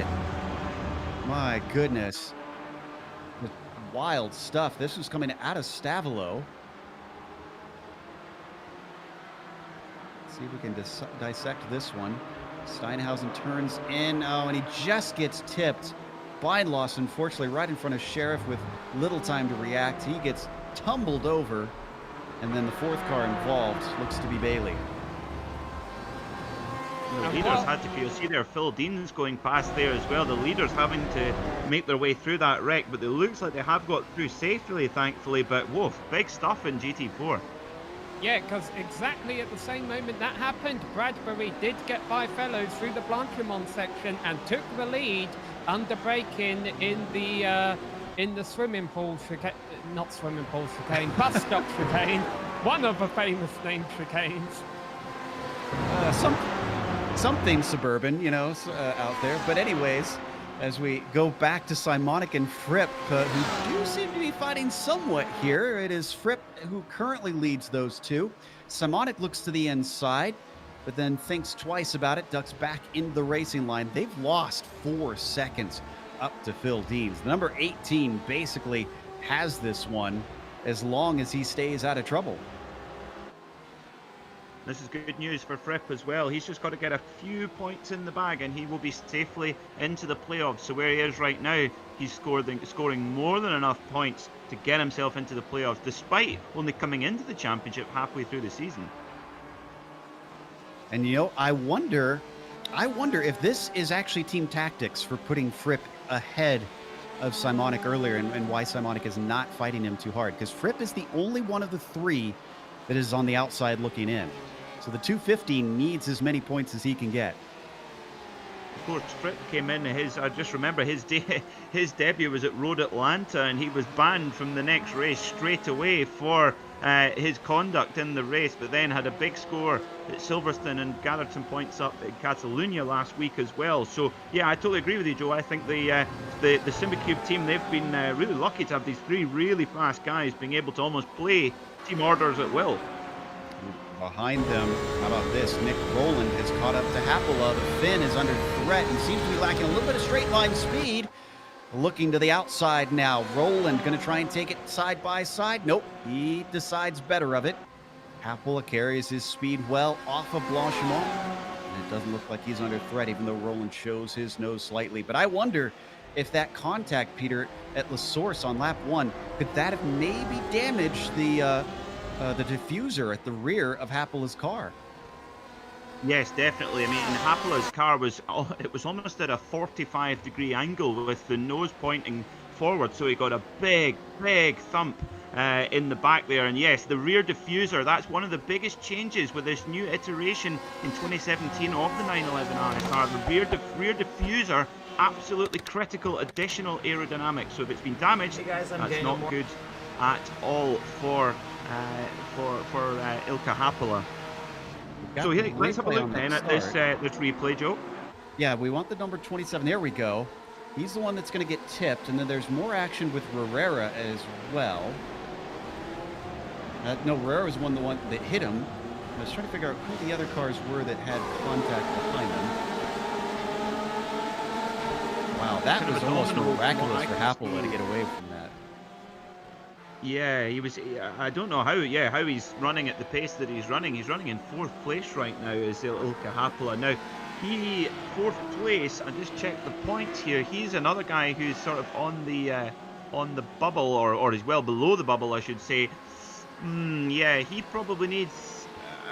My goodness. Wild stuff. This was coming out of Stavilo. See if we can dissect this one. Steinhausen turns in. Oh, and he just gets tipped. Bindloss, unfortunately, right in front of Sheriff with little time to react. He gets tumbled over. And then the 4th car involved looks to be Bailey. The leaders had to feel. See there, Phil Dean's going past there as well. The leaders having to make their way through that wreck, but it looks like they have got through safely, thankfully. But whoa, big stuff in GT4. Yeah, because exactly at the same moment that happened, Bradbury did get by Fellows through the Blanchimont section and took the lead under braking in the swimming pool chicane, not swimming pool chicane, bus stop chicane, one of the famous named chicanes. Something suburban, out there. But anyways, as we go back to Simonic and Fripp, who do seem to be fighting somewhat here. It is Fripp who currently leads those two. Simonic looks to the inside, but then thinks twice about it, ducks back into the racing line. They've lost 4 seconds up to Phil Deans. The number 18 basically has this one as long as he stays out of trouble. This is good news for Fripp as well. He's just got to get a few points in the bag and he will be safely into the playoffs. So where he is right now, he's scoring more than enough points to get himself into the playoffs, despite only coming into the championship halfway through the season. And I wonder if this is actually team tactics for putting Fripp ahead of Simonic earlier, and why Simonic is not fighting him too hard, because Fripp is the only one of the 3 that is on the outside looking in. So the 250 needs as many points as he can get. Of course, Fripp came in, I just remember his debut was at Road Atlanta, and he was banned from the next race straight away for his conduct in the race, but then had a big score at Silverstone and gathered some points up at Catalunya last week as well. So yeah, I totally agree with you, Joe. I think the SimRacing team, they've been really lucky to have these 3 really fast guys being able to almost play team orders at will. Behind them, how about this? Nick Rowland has caught up to Hapola. The Finn is under threat and seems to be lacking a little bit of straight line speed. Looking to the outside now. Rowland going to try and take it side by side. Nope, he decides better of it. Hapola carries his speed well off of Blanchimont. And it doesn't look like he's under threat, even though Rowland shows his nose slightly. But I wonder if that contact, Peter, at La Source on lap 1, could that have maybe damaged the diffuser at the rear of Hapola's car? Yes, definitely. I mean, Hapola's car was almost at a 45-degree angle with the nose pointing forward, so he got a big thump in the back there. And yes, the rear diffuser, that's one of the biggest changes with this new iteration in 2017 of the 911 RSR. The rear diffuser, absolutely critical additional aerodynamics. So if it's been damaged, Hey guys, I'm that's Daniel not good at all for Ilkka Hapola. So here, let's have a look then at this replay, Joe. Yeah, we want the number 27. There we go. He's the one that's going to get tipped, and then there's more action with Herrera as well. No, Herrera was the one that hit him. I was trying to figure out who the other cars were that had contact behind them. Wow, that was almost miraculous for Hapola to get away from that. Yeah, he was. I don't know how. Yeah, how he's running at the pace that he's running. He's running in 4th place right now as Ilkka Hapola. Now, he 4th place. I just checked the points here. He's another guy who's sort of on the bubble, or is well below the bubble, I should say. Yeah, he probably needs.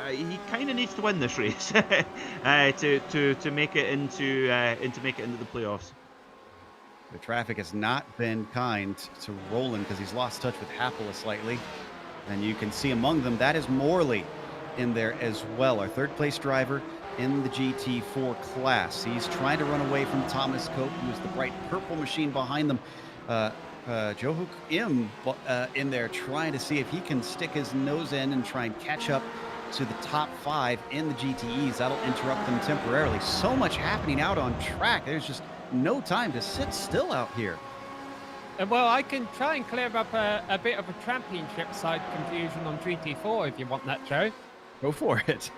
He kind of needs to win this race to make it into the playoffs. The traffic has not been kind to Rowland because he's lost touch with Hapola slightly. And you can see among them, that is Morley in there as well. Our 3rd place driver in the GT4 class. He's trying to run away from Thomas Cope, who's the bright purple machine behind them. Johuk Im in there trying to see if he can stick his nose in and try and catch up to the top 5 in the GTEs. That'll interrupt them temporarily. So much happening out on track. There's just no time to sit still out here. Well, I can try and clear up a bit of a championship side confusion on GT4 if you want that, Joe. Go for it.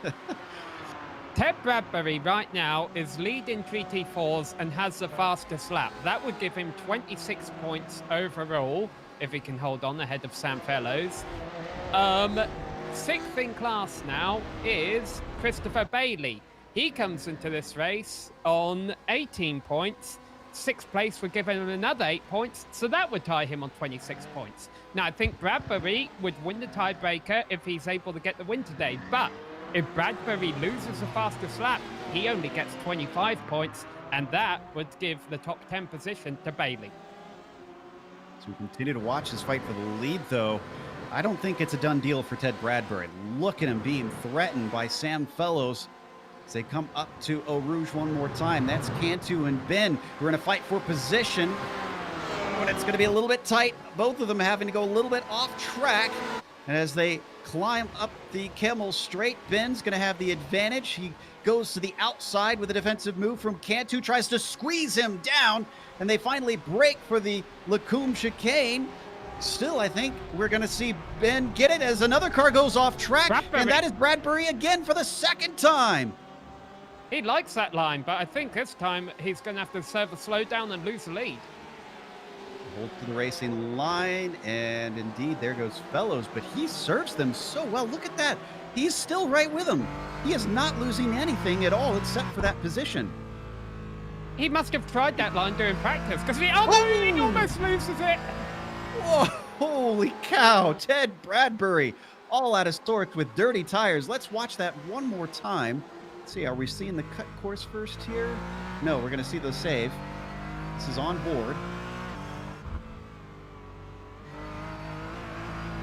Ted Bradbury right now is leading GT4s and has the fastest lap. That would give him 26 points overall if he can hold on ahead of Sam Fellows. 6th in class now is Christopher Bailey. He comes into this race on 18 points. 6th place would give him another 8 points, so that would tie him on 26 points. Now, I think Bradbury would win the tiebreaker if he's able to get the win today, but if Bradbury loses the fastest lap, he only gets 25 points, and that would give the top 10 position to Bailey. So we continue to watch this fight for the lead, though. I don't think it's a done deal for Ted Bradbury. Look at him being threatened by Sam Fellows. They come up to Eau Rouge one more time. That's Cantu and Ben. We're going to fight for position. But it's going to be a little bit tight. Both of them having to go a little bit off track. And as they climb up the Kemmel straight, Ben's going to have the advantage. He goes to the outside with a defensive move from Cantu. Tries to squeeze him down. And they finally break for the Lacombe chicane. Still, I think we're going to see Ben get it as another car goes off track. Bradbury. And that is Bradbury again for the 2nd time. He likes that line, but I think this time he's going to have to serve a slowdown and lose the lead. Hold to the racing line, and indeed, there goes Fellows, but he serves them so well. Look at that. He's still right with him. He is not losing anything at all except for that position. He must have tried that line during practice, because he almost loses it. Whoa, holy cow. Ted Bradbury, all out of sorts with dirty tires. Let's watch that one more time. Let's see, are we seeing the cut course first here? No, we're going to see the save. This is on board.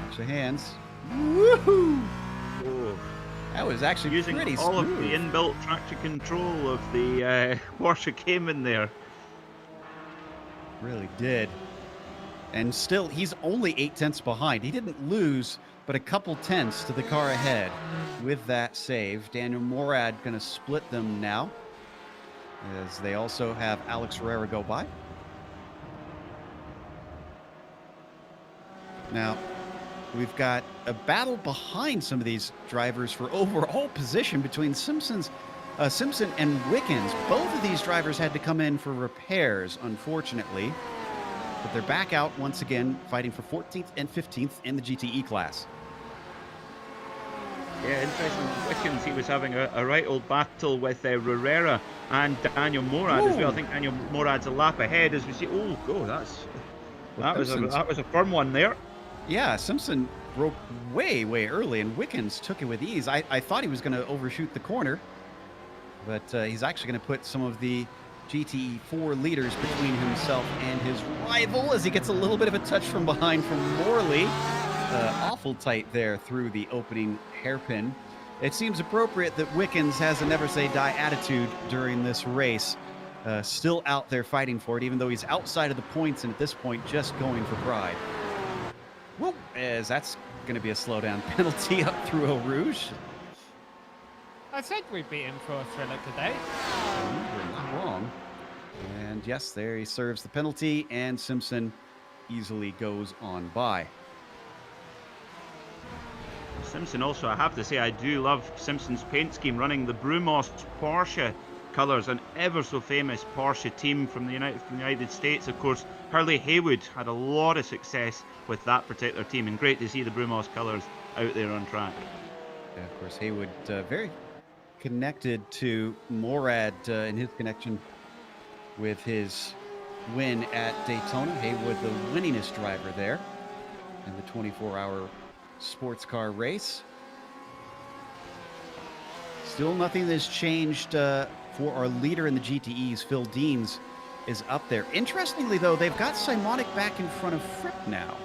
Watch the hands. Woohoo! Oh. That was actually Using pretty all smooth. of the inbuilt traction control of the Porsche Cayman there. Really did. And still, he's only 8 tenths behind. He didn't lose, but a couple tenths to the car ahead with that save. Daniel Morad going to split them now, as they also have Alex Herrera go by. Now, we've got a battle behind some of these drivers for overall position between Simpson and Wickens. Both of these drivers had to come in for repairs, unfortunately. But they're back out once again, fighting for 14th and 15th in the GTE class. Yeah, interesting. Wickens, he was having a right old battle with Herrera and Daniel Morad as well. I think Daniel Morad's a lap ahead as we see. That was a firm one there. Yeah, Simpson broke way early, and Wickens took it with ease. I thought he was going to overshoot the corner, but he's actually going to put some of the GTE4 leaders between himself and his rival as he gets a little bit of a touch from behind from Morley. Awful tight there through the opening hairpin. It seems appropriate that Wickens has a never say die attitude during this race. Still out there fighting for it, even though he's outside of the points and at this point just going for pride. Whoop, as that's going to be a slowdown penalty up through Eau Rouge. I said we'd be in for a thriller today. You're not wrong. And yes, there he serves the penalty, and Simpson easily goes on by. Simpson also, I have to say, I do love Simpson's paint scheme, running the Brumos Porsche colours, an ever so famous Porsche team from the United States. Of course, Hurley Haywood had a lot of success with that particular team, and great to see the Brumos colours out there on track. Yeah, of course, Haywood very connected to Morad in his connection with his win at Daytona. Haywood, the winningest driver there in the 24-hour sports car race. Still nothing has changed for our leader in the GTEs. Phil Deans is up there. Interestingly, though, they've got Simonic back in front of Fripp now.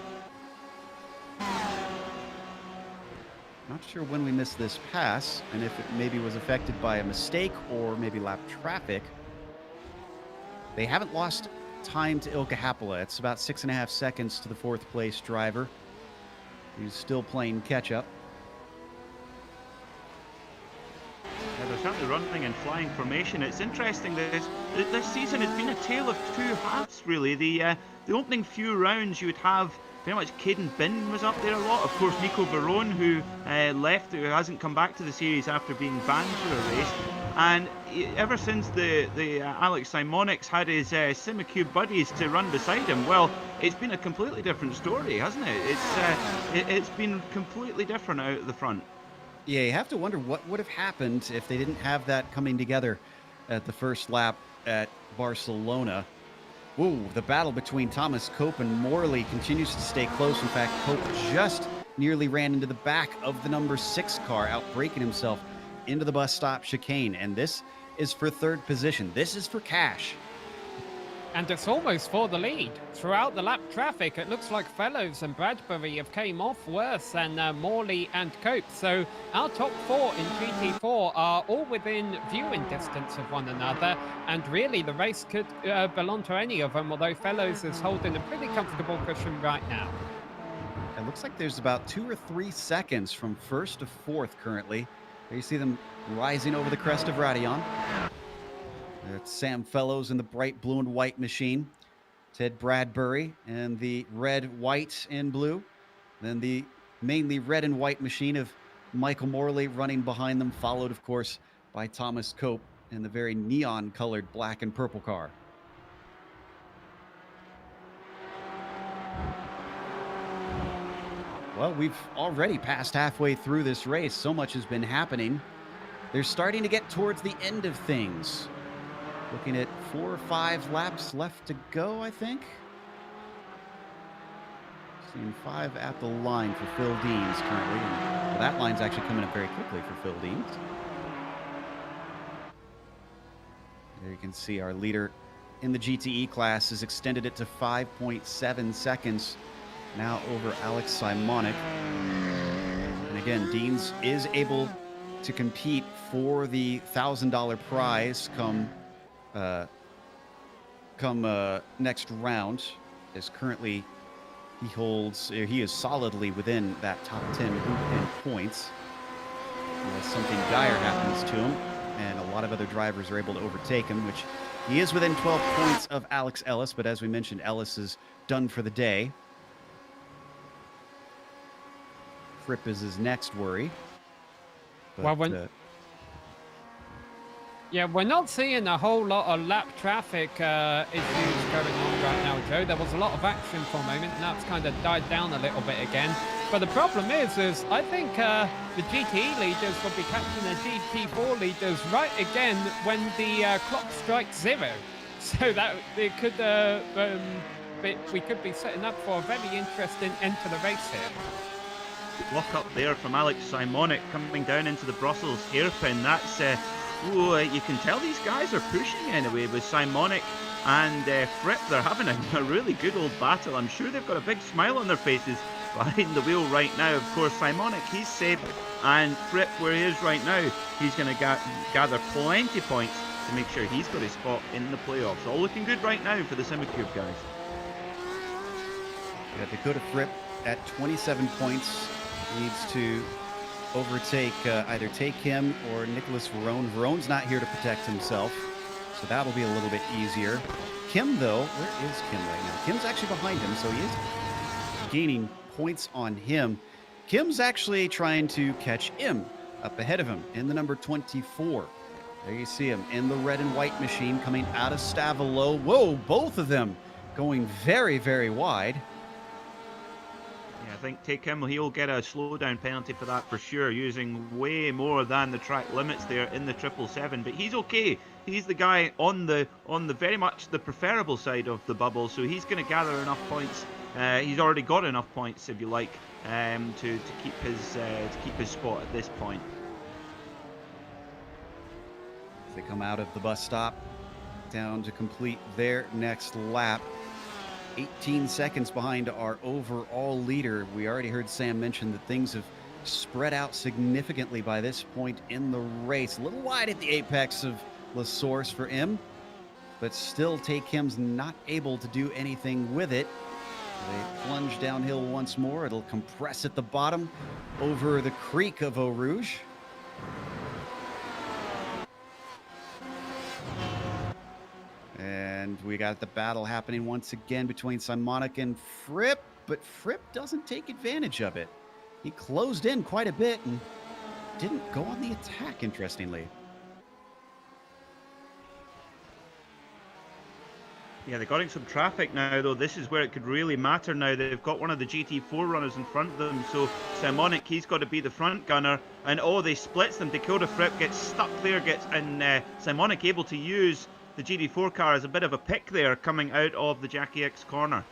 Not sure when we missed this pass, and if it maybe was affected by a mistake or maybe lap traffic. They haven't lost time to Ilkka Happila. It's about 6.5 seconds to the fourth place driver. He's still playing catch up. Yeah, they're certainly running in flying formation. It's interesting that this season has been a tale of two halves, really. The opening few rounds, you would have very much Caden Bin was up there a lot. Of course, Nico Barone, who left, who hasn't come back to the series after being banned for a race. And ever since the Alex Simonics had his Simacube buddies to run beside him, well, it's been a completely different story, hasn't it? It's been completely different out at the front. Yeah, you have to wonder what would have happened if they didn't have that coming together at the first lap at Barcelona. Whoa, the battle between Thomas Cope and Morley continues to stay close. In fact, Cope just nearly ran into the back of the number 6 car, outbraking himself into the bus stop chicane. And this is for third position. This is for cash. And it's almost for the lead. Throughout the lap traffic, it looks like Fellows and Bradbury have came off worse than Morley and Cope. So our top 4 in GT4 are all within viewing distance of one another. And really, the race could belong to any of them, although Fellows is holding a pretty comfortable cushion right now. It looks like there's about 2 or 3 seconds from first to fourth currently. There you see them rising over the crest of Radillon. That's Sam Fellows in the bright blue and white machine. Ted Bradbury in the red, white, and blue. Then the mainly red and white machine of Michael Morley running behind them, followed, of course, by Thomas Cope in the very neon-colored black and purple car. Well, we've already passed halfway through this race. So much has been happening. They're starting to get towards the end of things. Looking at 4 or 5 laps left to go, I think. Seeing 5 at the line for Phil Deans currently. And that line's actually coming up very quickly for Phil Deans. There you can see our leader in the GTE class has extended it to 5.7 seconds now over Alex Simonic. And again, Deans is able to compete for the $1,000 prize come next round, as currently he is solidly within that top 10 group in points. Unless something dire happens to him, and a lot of other drivers are able to overtake him, which he is within 12 points of Alex Ellis, but as we mentioned, Ellis is done for the day. Fripp is his next worry. But, Well, yeah, we're not seeing a whole lot of lap traffic issues going on right now, Joe. There was a lot of action for a moment, and that's kind of died down a little bit again. But the problem is I think the GTE leaders will be catching the GT4 leaders right again when the clock strikes 0. So that it could we could be setting up for a very interesting end to the race here. Lock up there from Alex Simonic coming down into the Brussels hairpin. That's you can tell these guys are pushing anyway with Simonic and Fripp. They're having a really good old battle. I'm sure they've got a big smile on their faces behind the wheel right now. Of course, Simonic, he's safe, and Fripp, where he is right now, he's going to gather plenty points to make sure he's got his spot in the playoffs. All looking good right now for the SimRacing guys. Yeah, Dakota Fripp at 27 points needs to overtake either take him or Nicholas Verone. Verone's not here to protect himself, so that'll be a little bit easier. Kim, though, where is Kim right now? Kim's actually behind him, so he is gaining points on him. Kim's actually trying to catch Im up ahead of him in the number 24. There you see him in the red and white machine coming out of Stavolo. Whoa, both of them going very, very wide. Yeah, I think take him, he'll get a slowdown penalty for that for sure, using way more than the track limits there in the 777, but he's okay. He's the guy on the very much the preferable side of the bubble, so he's going to gather enough points. He's already got enough points, if you like, to keep his spot at this point. As they come out of the bus stop, down to complete their next lap. 18 seconds behind our overall leader. We already heard Sam mention that things have spread out significantly by this point in the race. A little wide at the apex of La Source for Im, but still Take Him's not able to do anything with it. They plunge downhill once more. It'll compress at the bottom over the creek of Eau Rouge. And we got the battle happening once again between Simonic and Fripp, but Fripp doesn't take advantage of it. He closed in quite a bit and didn't go on the attack, interestingly. Yeah, they're getting some traffic now, though. This is where it could really matter now. They've got one of the GT4 runners in front of them, so Simonic, he's got to be the front gunner. And they splits them. Dakota Fripp gets stuck there, and Simonic able to use the GT4 car as a bit of a pick there coming out of the Jackie X corner.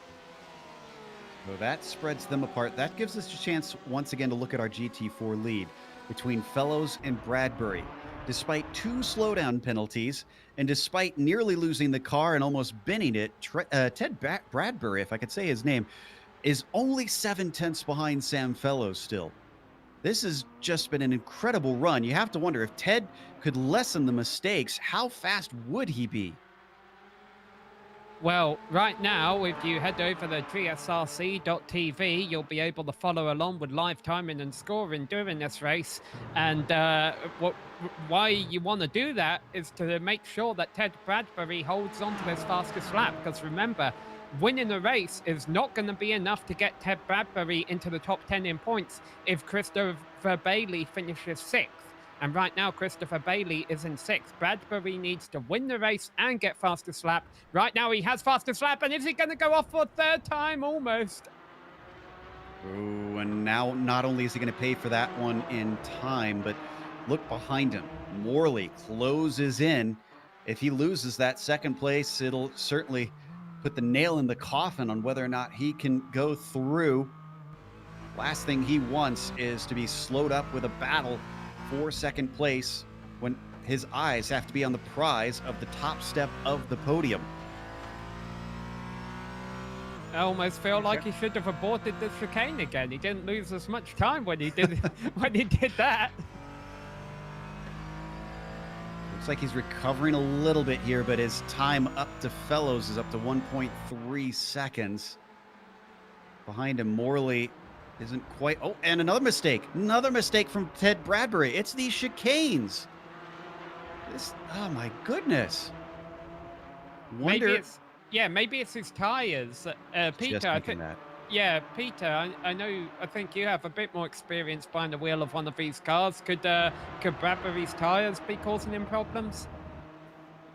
So that spreads them apart. That gives us a chance once again to look at our GT4 lead between Fellows and Bradbury. Despite 2 slowdown penalties, and despite nearly losing the car and almost binning it, Ted Bradbury, if I could say his name, is only 7/10 behind Sam Fellows still. This has just been an incredible run. You have to wonder if Ted could lessen the mistakes, how fast would he be? Well, right now, if you head over to gsrc.tv, you'll be able to follow along with live timing and scoring during this race. And why you want to do that is to make sure that Ted Bradbury holds on to his fastest lap. Because remember, winning the race is not going to be enough to get Ted Bradbury into the top 10 in points if Christopher Bailey finishes 6th. And right now, Christopher Bailey is in 6th. Bradbury needs to win the race and get fastest lap. Right now, he has fastest lap, and is he going to go off for a 3rd time? Almost. Oh, and now not only is he going to pay for that one in time, but look behind him. Morley closes in. If he loses that 2nd place, it'll certainly put the nail in the coffin on whether or not he can go through. Last thing he wants is to be slowed up with a battle for 2nd place when his eyes have to be on the prize of the top step of the podium. I almost feel like he should have aborted the chicane again. He didn't lose as much time when he did when he did that. Looks like he's recovering a little bit here, but his time up to Fellows is up to 1.3 seconds. Behind him, Morley isn't quite. Oh, and another mistake. Another mistake from Ted Bradbury. It's these chicanes. Oh my goodness. Maybe it's his tires. Peter, Yeah, Peter, I think you have a bit more experience behind the wheel of one of these cars. Could Bradbury's tyres be causing him problems?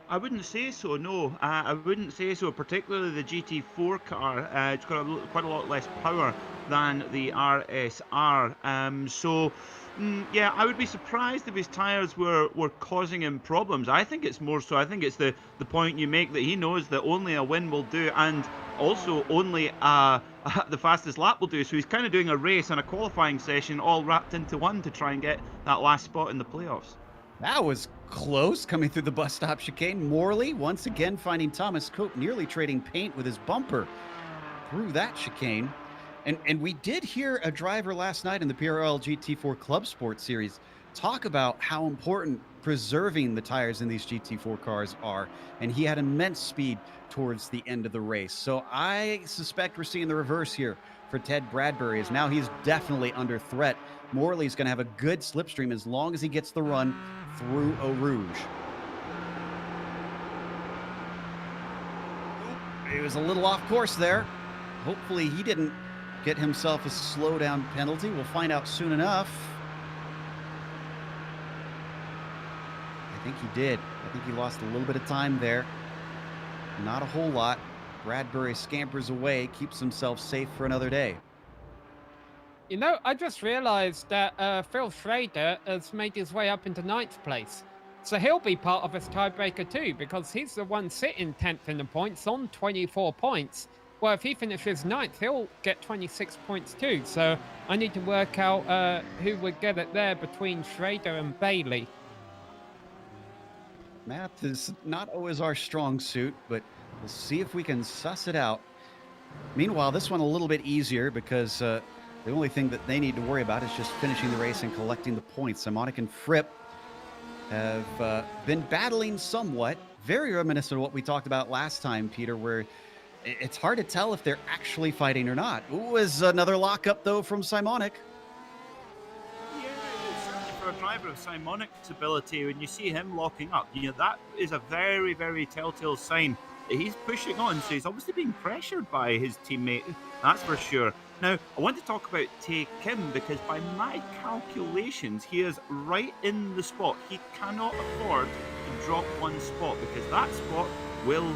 I wouldn't say so, no. I wouldn't say so, particularly the GT4 car. It's got quite a lot less power than the RSR. Yeah, I would be surprised if his tyres were causing him problems. I think it's more so, I think it's the point you make that he knows that only a win will do, and also only the fastest lap will do. So he's kind of doing a race and a qualifying session all wrapped into one to try and get that last spot in the playoffs. That was close coming through the bus stop chicane. Morley once again finding Thomas Cope nearly trading paint with his bumper through that chicane. And we did hear a driver last night in the PRL GT4 Club Sport Series talk about how important preserving the tires in these GT4 cars are. And he had immense speed towards the end of the race. So I suspect we're seeing the reverse here for Ted Bradbury, as now he's definitely under threat. Morley's going to have a good slipstream as long as he gets the run through Eau Rouge. He was a little off course there. Hopefully he didn't get himself a slowdown penalty. We'll find out soon enough. I think he did. I think he lost a little bit of time there. Not a whole lot. Bradbury scampers away, keeps himself safe for another day. You know, I just realized that Phil Schrader has made his way up into 9th place. So he'll be part of this tiebreaker too, because he's the one sitting 10th in the points on 24 points. Well, if he finishes 9th, he'll get 26 points too. So I need to work out who would get it there between Schrader and Bailey. Math is not always our strong suit, but we'll see if we can suss it out. Meanwhile, this one a little bit easier because the only thing that they need to worry about is just finishing the race and collecting the points. Simonic and Fripp have been battling somewhat, very reminiscent of what we talked about last time, Peter, where it's hard to tell if they're actually fighting or not. Ooh, is another lockup, though, from Simonic. Yeah, certainly for a driver of Simonic's ability, when you see him locking up, that is a very, very telltale sign that he's pushing on. So he's obviously being pressured by his teammate, that's for sure. Now, I want to talk about Tae Kim because by my calculations, he is right in the spot. He cannot afford to drop one spot because that spot will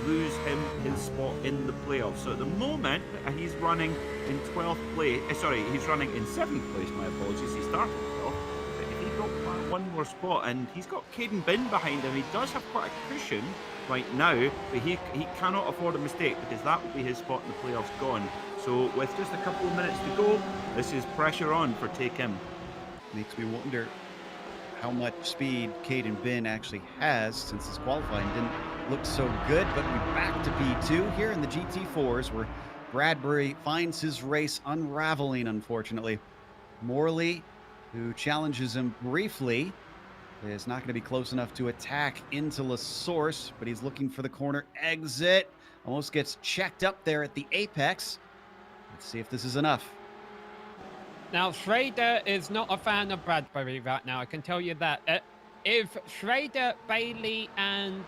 lose him his spot in the playoffs. So at the moment, he's running in 12th place. He's running in 7th place, my apologies. He started 12th. But if he dropped one more spot, and he's got Caden Bin behind him, he does have quite a cushion right now, but he cannot afford a mistake because that will be his spot in the playoffs gone. So with just a couple of minutes to go, this is pressure on for Tae Kim. Makes me wonder how much speed Caden Bin actually has, since his qualifying didn't look so good. But we're back to P2 here in the GT4s, where Bradbury finds his race unraveling, unfortunately. Morley, who challenges him briefly, is not going to be close enough to attack into La Source, but he's looking for the corner exit. Almost gets checked up there at the apex. Let's see if this is enough. Now, Schrader is not a fan of Bradbury right now, I can tell you that. If Schrader, Bailey, and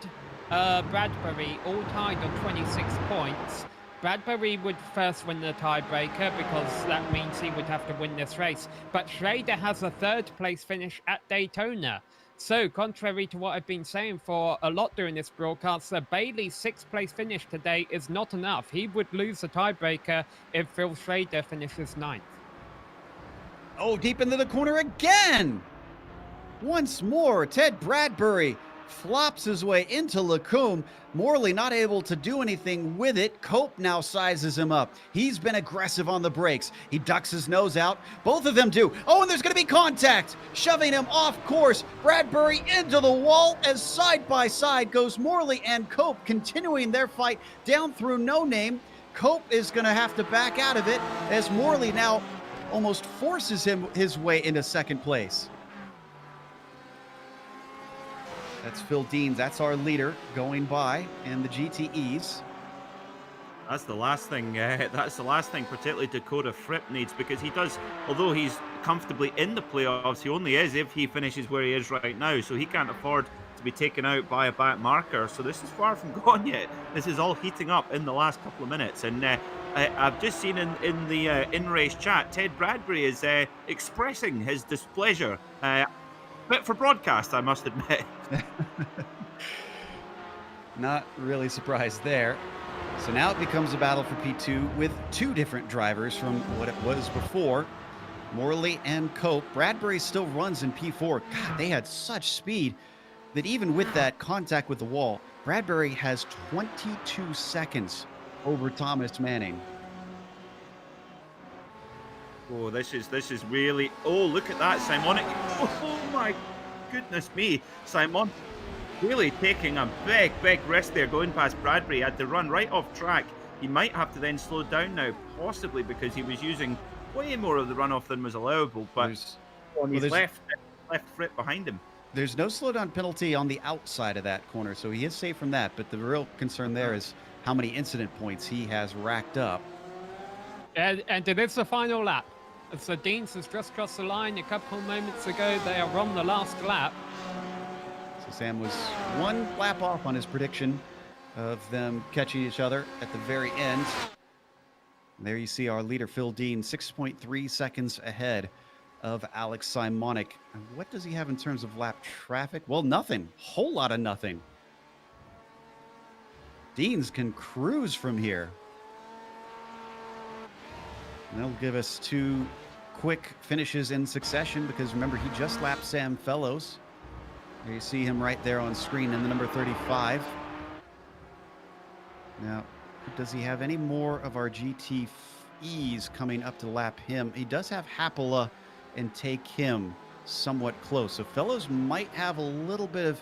Bradbury all tied on 26 points, Bradbury would first win the tiebreaker because that means he would have to win this race. But Schrader has a 3rd place finish at Daytona. So, contrary to what I've been saying for a lot during this broadcast, Bailey's 6th place finish today is not enough. He would lose the tiebreaker if Phil Schrader finishes 9th. Oh, deep into the corner again! Once more, Ted Bradbury flops his way into Lacombe. Morley not able to do anything with it. Cope now sizes him up. He's been aggressive on the brakes. He ducks his nose out. Both of them do. Oh, and there's going to be contact, shoving him off course. Bradbury into the wall as side by side goes Morley and Cope, continuing their fight down through No Name. Cope is going to have to back out of it as Morley now almost forces his way into 2nd place. That's Phil Deans. That's our leader going by in the GTEs. That's the last thing. Particularly Dakota Fripp needs, because he does, although he's comfortably in the playoffs, he only is if he finishes where he is right now. So he can't afford to be taken out by a back marker. So this is far from gone yet. This is all heating up in the last couple of minutes, and I've just seen in the in-race chat, Ted Bradbury is expressing his displeasure. But for broadcast, I must admit. Not really surprised there. So now it becomes a battle for P2 with two different drivers from what it was before. Morley and Cope. Bradbury still runs in P4. God, they had such speed that even with that contact with the wall, Bradbury has 22 seconds over Thomas Manning. Oh, this is really. Oh, look at that, Simonic. Oh my goodness me, Simon. Really taking a big risk there going past Bradbury. He had to run right off track. He might have to then slow down now, possibly because he was using way more of the runoff than was allowable. But he's left foot behind him. There's no slowdown penalty on the outside of that corner, so he is safe from that. But the real concern there is how many incident points he has racked up. And it is the final lap. So Deans has just crossed the line a couple moments ago. They are on the last lap. So Sam was one lap off on his prediction of them catching each other at the very end. And there you see our leader, Phil Dean, 6.3 seconds ahead of Alex Simonic. And what does he have in terms of lap traffic? Well, nothing. Whole lot of nothing. Deans can cruise from here. And that'll give us two quick finishes in succession because remember, he just lapped Sam Fellows. There you see him right there on screen in the number 35. Now, does he have any more of our GTEs coming up to lap him? He does have Hapola and take him somewhat close. So Fellows might have a little bit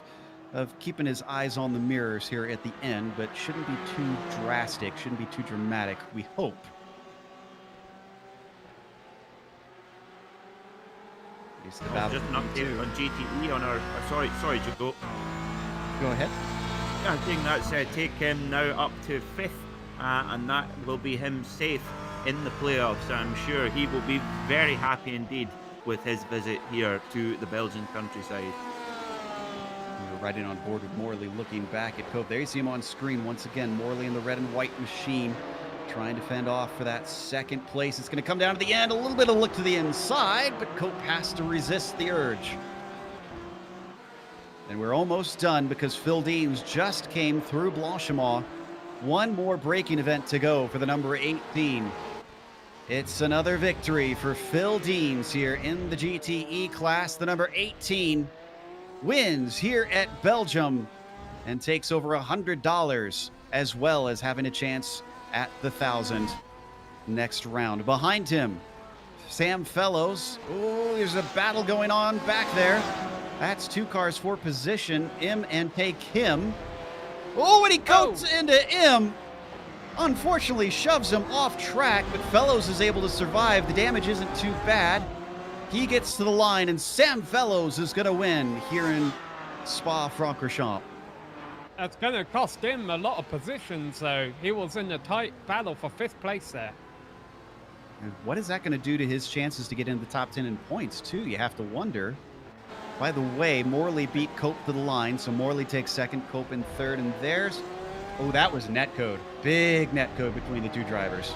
of keeping his eyes on the mirrors here at the end, but shouldn't be too drastic, shouldn't be too dramatic, we hope. Just an update on GTE on our. Sorry, Jago. Go ahead. I think that's take him now up to 5th, and that will be him safe in the playoffs. I'm sure he will be very happy indeed with his visit here to the Belgian countryside. We're right in on board with Morley looking back at Cope. There you see him on screen once again. Morley in the red and white machine, trying to fend off for that second place. It's going to come down to the end. A little bit of look to the inside, but Cope has to resist the urge. And we're almost done because Phil Deans just came through Blanchimont. One more braking event to go for the number 18. It's another victory for Phil Deans here in the GTE class. The number 18 wins here at Belgium and takes over $100 as well as having a chance at the 1,000 next round. Behind him, Sam Fellows. Oh, there's a battle going on back there. That's two cars for position. M and take him. Oh, and he coats into M. Unfortunately, shoves him off track, but Fellows is able to survive. The damage isn't too bad. He gets to the line, and Sam Fellows is going to win here in Spa-Francorchamps. That's going to cost him a lot of positions, though. He was in a tight battle for 5th place there. And what is that going to do to his chances to get into the top 10 in points, too? You have to wonder. By the way, Morley beat Cope to the line, so Morley takes second, Cope in third, and there's... Oh, that was net code. Big net code between the two drivers.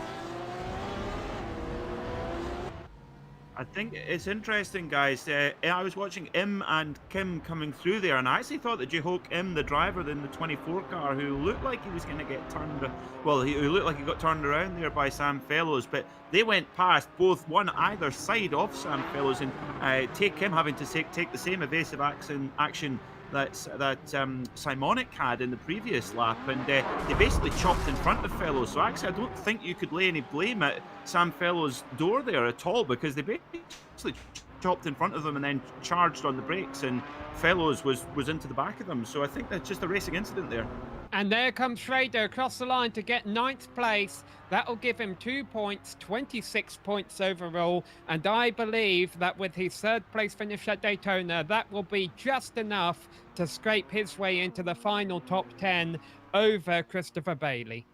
I think it's interesting, guys. I was watching Im and Kim coming through there, and I actually thought that Jehok Im, the driver in the 24 car, who looked like he was going to get turned, well, he looked like he got turned around there by Sam Fellows, but they went past both one either side of Sam Fellows, and take him having to take the same evasive action that Simonic had in the previous lap, and they basically chopped in front of Fellows. So actually, I don't think you could lay any blame at Sam Fellows' door there at all, because they basically chopped in front of them and then charged on the brakes, and Fellows was into the back of them. So I think that's just a racing incident there. And there comes Schrader across the line to get 9th place. That'll give him 2 points, 26 points overall. And I believe that with his 3rd place finish at Daytona, that will be just enough to scrape his way into the final top 10 over Christopher Bailey.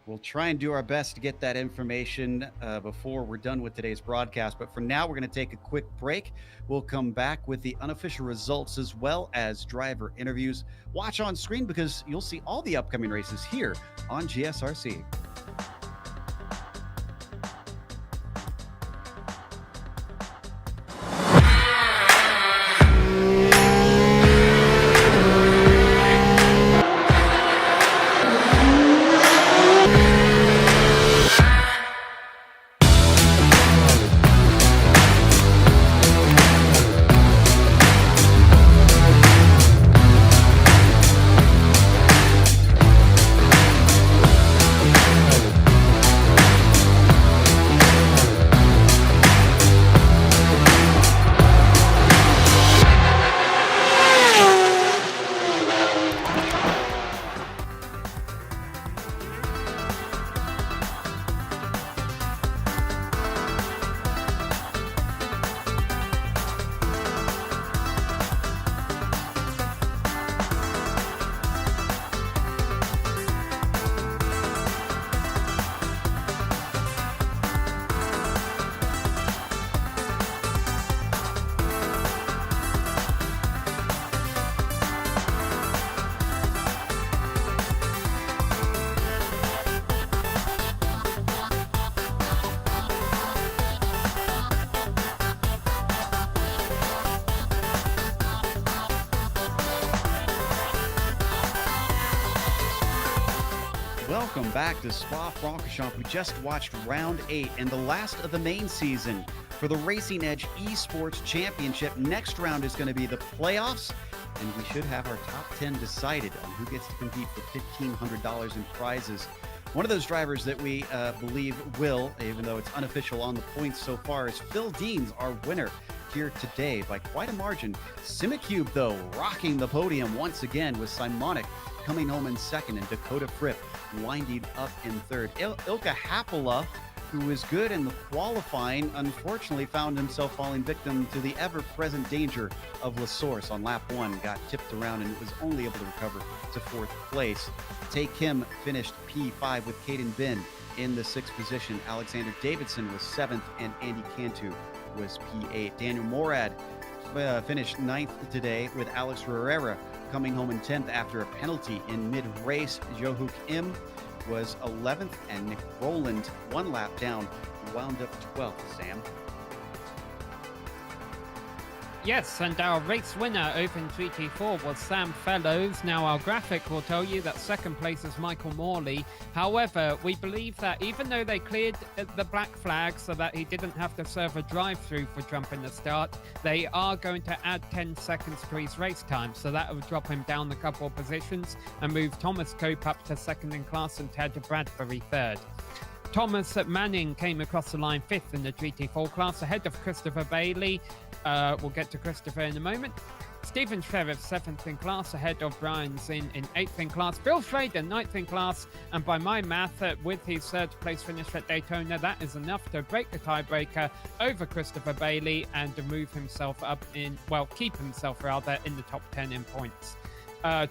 We'll try and do our best to get that information before we're done with today's broadcast. But for now, we're going to take a quick break. We'll come back with the unofficial results as well as driver interviews. Watch on screen because you'll see all the upcoming races here on GSRC. Welcome back to Spa-Francorchamps. We just watched round 8 and the last of the main season for the Racing Edge Esports Championship. Next round is going to be the playoffs, and we should have our top 10 decided on who gets to compete for $1,500 in prizes. One of those drivers that we believe will, even though it's unofficial on the points so far, is Phil Deans, our winner here today by quite a margin. SimRacing, though, rocking the podium once again with Simonic coming home in second and Dakota Fripp winding up in third. Ilka Hapola, who was good in the qualifying, unfortunately found himself falling victim to the ever-present danger of La Source on lap 1, got tipped around and was only able to recover to 4th place. Take Kim finished P5 with Caden Bin in the 6th position. Alexander Davidson was 7th and Andy Cantu was P8. Daniel Morad finished 9th today with Alex Herrera coming home in 10th after a penalty in mid-race. Johuk Im was 11th, and Nick Rowland, 1 lap down, wound up 12th. Sam? Yes, and our race winner over in GT4 was Sam Fellows. Now, our graphic will tell you that second place is Michael Morley. However, we believe that even though they cleared the black flag so that he didn't have to serve a drive-through for jumping the start, they are going to add 10 seconds to his race time. So that will drop him down a couple of positions and move Thomas Cope up to second in class and Ted Bradbury third. Thomas Manning came across the line 5th in the GT4 class, ahead of Christopher Bailey. We'll get to Christopher in a moment. Stephen Sheriff, 7th in class, ahead of Brian Zinn in 8th in class. Bill Schrader, 9th in class. And by my math, with his 3rd place finish at Daytona, that is enough to break the tiebreaker over Christopher Bailey and to move himself up keep himself rather in the top 10 in points.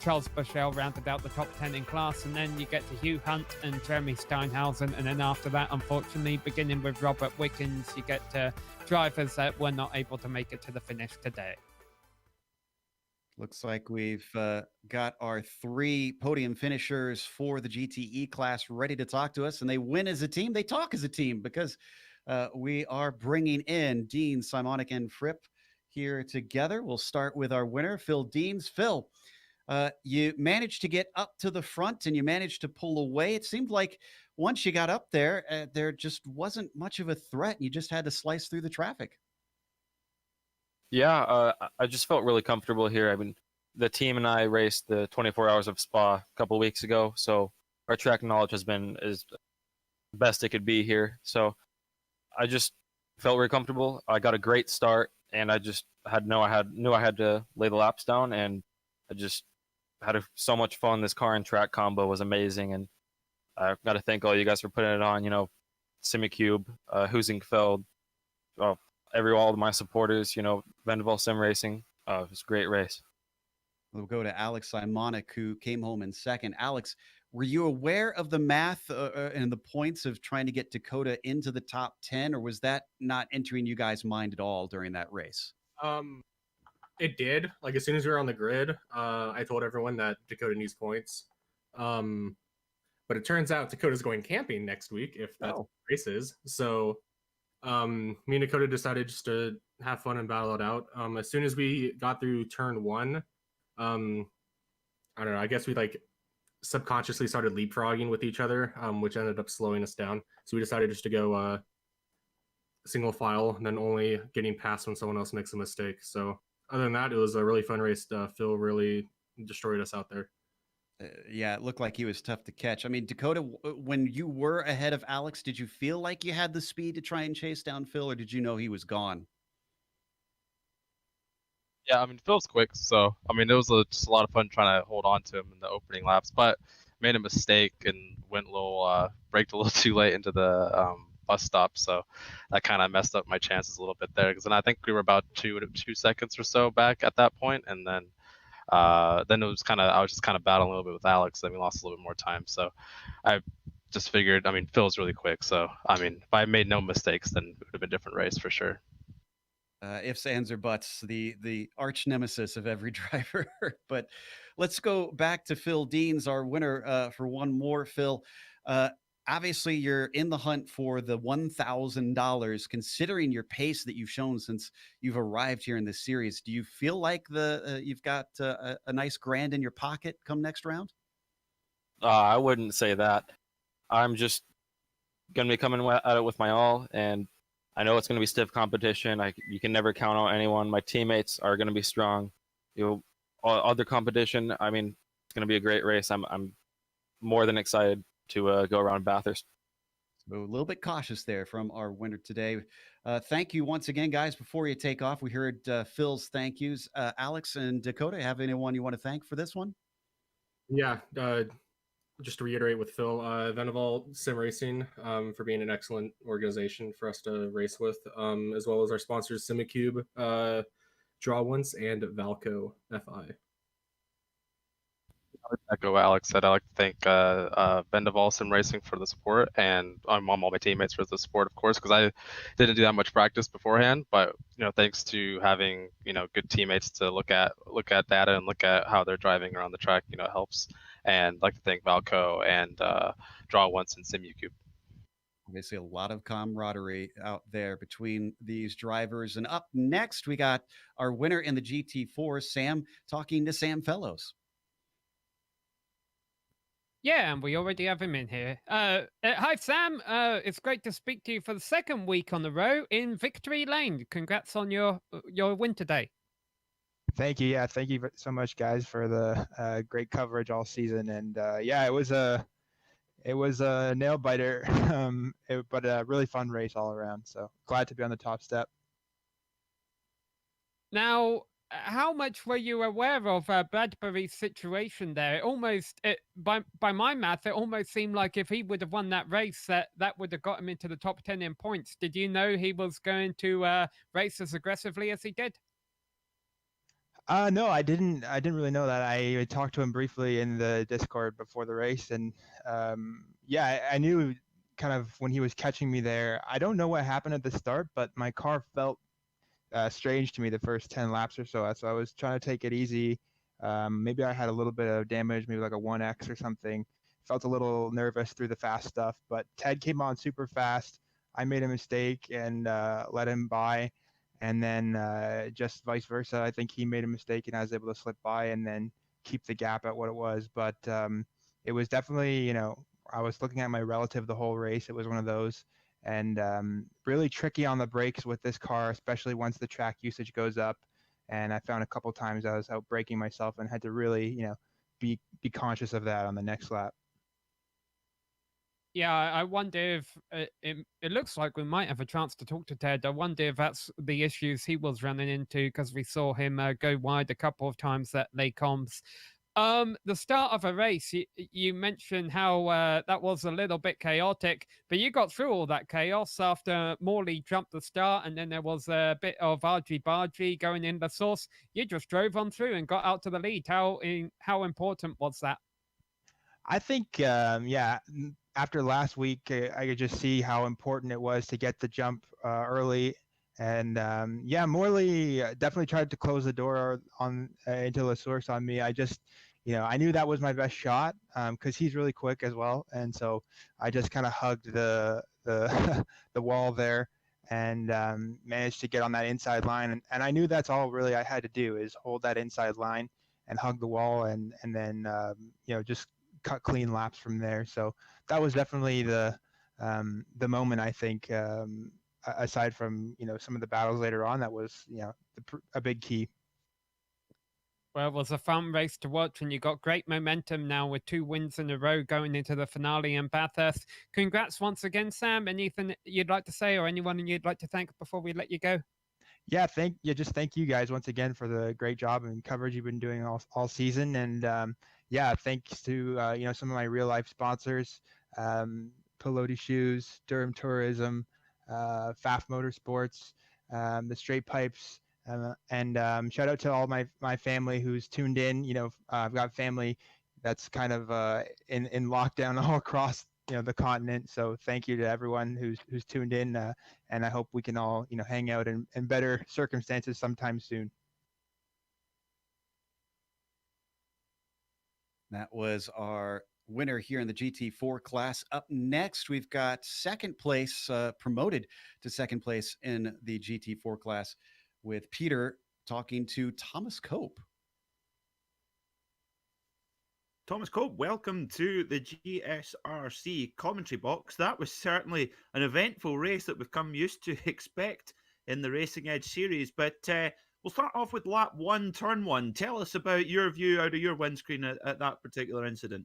Charles Bushell rounded out the top 10 in class, and then you get to Hugh Hunt and Jeremy Steinhausen, and then after that, unfortunately, beginning with Robert Wickens, you get drivers that were not able to make it to the finish today. Looks like we've got our 3 podium finishers for the GTE class ready to talk to us, and they win as a team, they talk as a team, because we are bringing in Dean, Simonic, and Fripp here together. We'll start with our winner, Phil Deans. Phil, you managed to get up to the front and you managed to pull away. It seemed like once you got up there, there just wasn't much of a threat. You just had to slice through the traffic. Yeah, I just felt really comfortable here. I mean, the team and I raced the 24 Hours of Spa a couple of weeks ago, so our track knowledge has been as best it could be here. So I just felt very comfortable. I got a great start, and I just knew I had to lay the laps down, and I just had so much fun. This car and track combo was amazing, and I've got to thank all you guys for putting it on. You know, SimRacing, Husingfeld, all of my supporters. You know, Vendaval SimRacing. It was a great race. We'll go to Alex Simonic, who came home in second. Alex, were you aware of the math and the points of trying to get Dakota into the top 10, or was that not entering you guys' mind at all during that race? It did. Like, as soon as we were on the grid, I told everyone that Dakota needs points. But it turns out Dakota's going camping next week, if that's what the race is. So me and Dakota decided just to have fun and battle it out. As soon as we got through turn 1, I don't know, I guess we subconsciously started leapfrogging with each other, which ended up slowing us down. So we decided just to go single file and then only getting past when someone else makes a mistake. So other than that, it was a really fun race. Phil really destroyed us out there. Yeah, it looked like he was tough to catch. I mean, Dakota, when you were ahead of Alex, did you feel like you had the speed to try and chase down Phil, or did you know he was gone? Yeah, I mean, Phil's quick, so I mean, it was just a lot of fun trying to hold on to him in the opening laps, but made a mistake and went braked a little too late into the bus stop, so that kind of messed up my chances a little bit there. Because then I think we were about 2 seconds or so back at that point, and then it was I was just kind of battling a little bit with Alex. Then we lost a little bit more time, so I just figured. I mean, Phil's really quick, so I mean, if I made no mistakes, then it would have been a different race for sure. Ifs, ands, or buts, the arch nemesis of every driver. But let's go back to Phil Deans, our winner, for one more. Phil, obviously you're in the hunt for the $1,000, considering your pace that you've shown since you've arrived here in this series. Do you feel like you've got a nice grand in your pocket come next round? I wouldn't say that. I'm just going to be coming at it with my all, and I know it's going to be stiff competition. You can never count on anyone. My teammates are going to be strong. Other competition, I mean, it's going to be a great race. I'm more than excited to go around Bathurst. So a little bit cautious there from our winner today. Thank you once again, guys. Before you take off, we heard Phil's thank yous. Alex and Dakota, have anyone you want to thank for this one? Yeah, just to reiterate with Phil, Venaval SimRacing for being an excellent organization for us to race with, as well as our sponsors Simicube, Draw Once, and Valco FI. Echo Alex said. I'd like to thank Vendaval SimRacing for the support, and all my teammates for the support, of course, because I didn't do that much practice beforehand. But thanks to having good teammates to look at data and look at how they're driving around the track, it helps. And I'd like to thank Valco and Draw Once and SimuCube. Obviously, a lot of camaraderie out there between these drivers. And up next, we got our winner in the GT4, Sam, talking to Sam Fellows. Yeah, and we already have him in here. Hi, Sam. It's great to speak to you for the second week on the row in Victory Lane. Congrats on your win today. Thank you. Yeah, thank you so much, guys, for the great coverage all season. And yeah, it was a nail biter, but a really fun race all around. So glad to be on the top step. Now, how much were you aware of Bradbury's situation there? By my math, it almost seemed like if he would have won that race, that would have got him into the top 10 in points. Did you know he was going to race as aggressively as he did? No, I didn't really know that. I talked to him briefly in the Discord before the race, and yeah, I knew kind of when he was catching me there. I don't know what happened at the start, but my car felt strange to me the first 10 laps or so. So I was trying to take it easy. Maybe I had a little bit of damage, maybe like a 1X or something. Felt a little nervous through the fast stuff, but Ted came on super fast. I made a mistake and let him by. And then just vice versa, I think he made a mistake and I was able to slip by and then keep the gap at what it was. But it was definitely, I was looking at my relative the whole race. It was one of those. And really tricky on the brakes with this car, especially once the track usage goes up. And I found a couple times I was out braking myself and had to really, be conscious of that on the next lap. Yeah, I wonder if it looks like we might have a chance to talk to Ted. I wonder if that's the issues he was running into, because we saw him go wide a couple of times at Les Combes. The start of a race, you mentioned how that was a little bit chaotic, but you got through all that chaos after Morley jumped the start, and then there was a bit of argy-bargy going in the source. You just drove on through and got out to the lead. How important was that? I think, yeah, after last week, I could just see how important it was to get the jump early. And yeah, Morley definitely tried to close the door on into the source on me. I just, I knew that was my best shot because he's really quick as well. And so I just kind of hugged the the wall there and managed to get on that inside line. And I knew that's all really I had to do is hold that inside line and hug the wall and then, just cut clean laps from there. So that was definitely the moment, I think, aside from some of the battles later on, that was a big key. Well, it was a fun race to watch, and you got great momentum now with 2 wins in a row going into the finale in Bathurst. Congrats once again, Sam. Anything you'd like to say or anyone you'd like to thank before we let you go? Yeah, just thank you guys once again for the great job and coverage you've been doing all season. And yeah, thanks to some of my real life sponsors, Peloti Shoes, Durham Tourism, FAF Motorsports, the Straight Pipes, and shout out to all my family who's tuned in. I've got family that's kind of in lockdown all across the continent. So thank you to everyone who's tuned in, and I hope we can all hang out in better circumstances sometime soon. That was our winner here in the GT4 class. Up next, we've got second place, promoted to second place in the GT4 class, with Peter talking to Thomas Cope. Thomas Cope, welcome to the GSRC commentary box. That was certainly an eventful race that we've come used to expect in the Racing Edge series. But we'll start off with lap 1, turn 1. Tell us about your view out of your windscreen at that particular incident.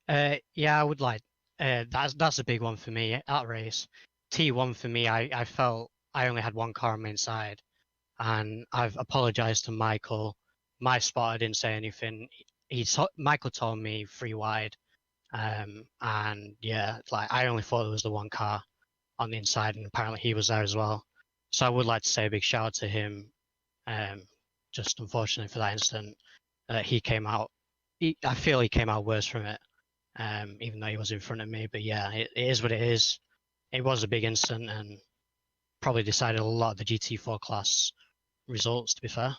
Yeah, I would like. That's a big one for me. That race, T1 for me. I felt I only had one car on my inside, and I've apologized to Michael. My spotter didn't say anything. Michael told me 3 wide, and yeah, like I only thought there was the one car on the inside, and apparently he was there as well. So I would like to say a big shout out to him. Just unfortunately for that incident, he came out. I feel he came out worse from it, even though he was in front of me. But yeah, it is what it is. It was a big incident and probably decided a lot of the GT4 class results, to be fair.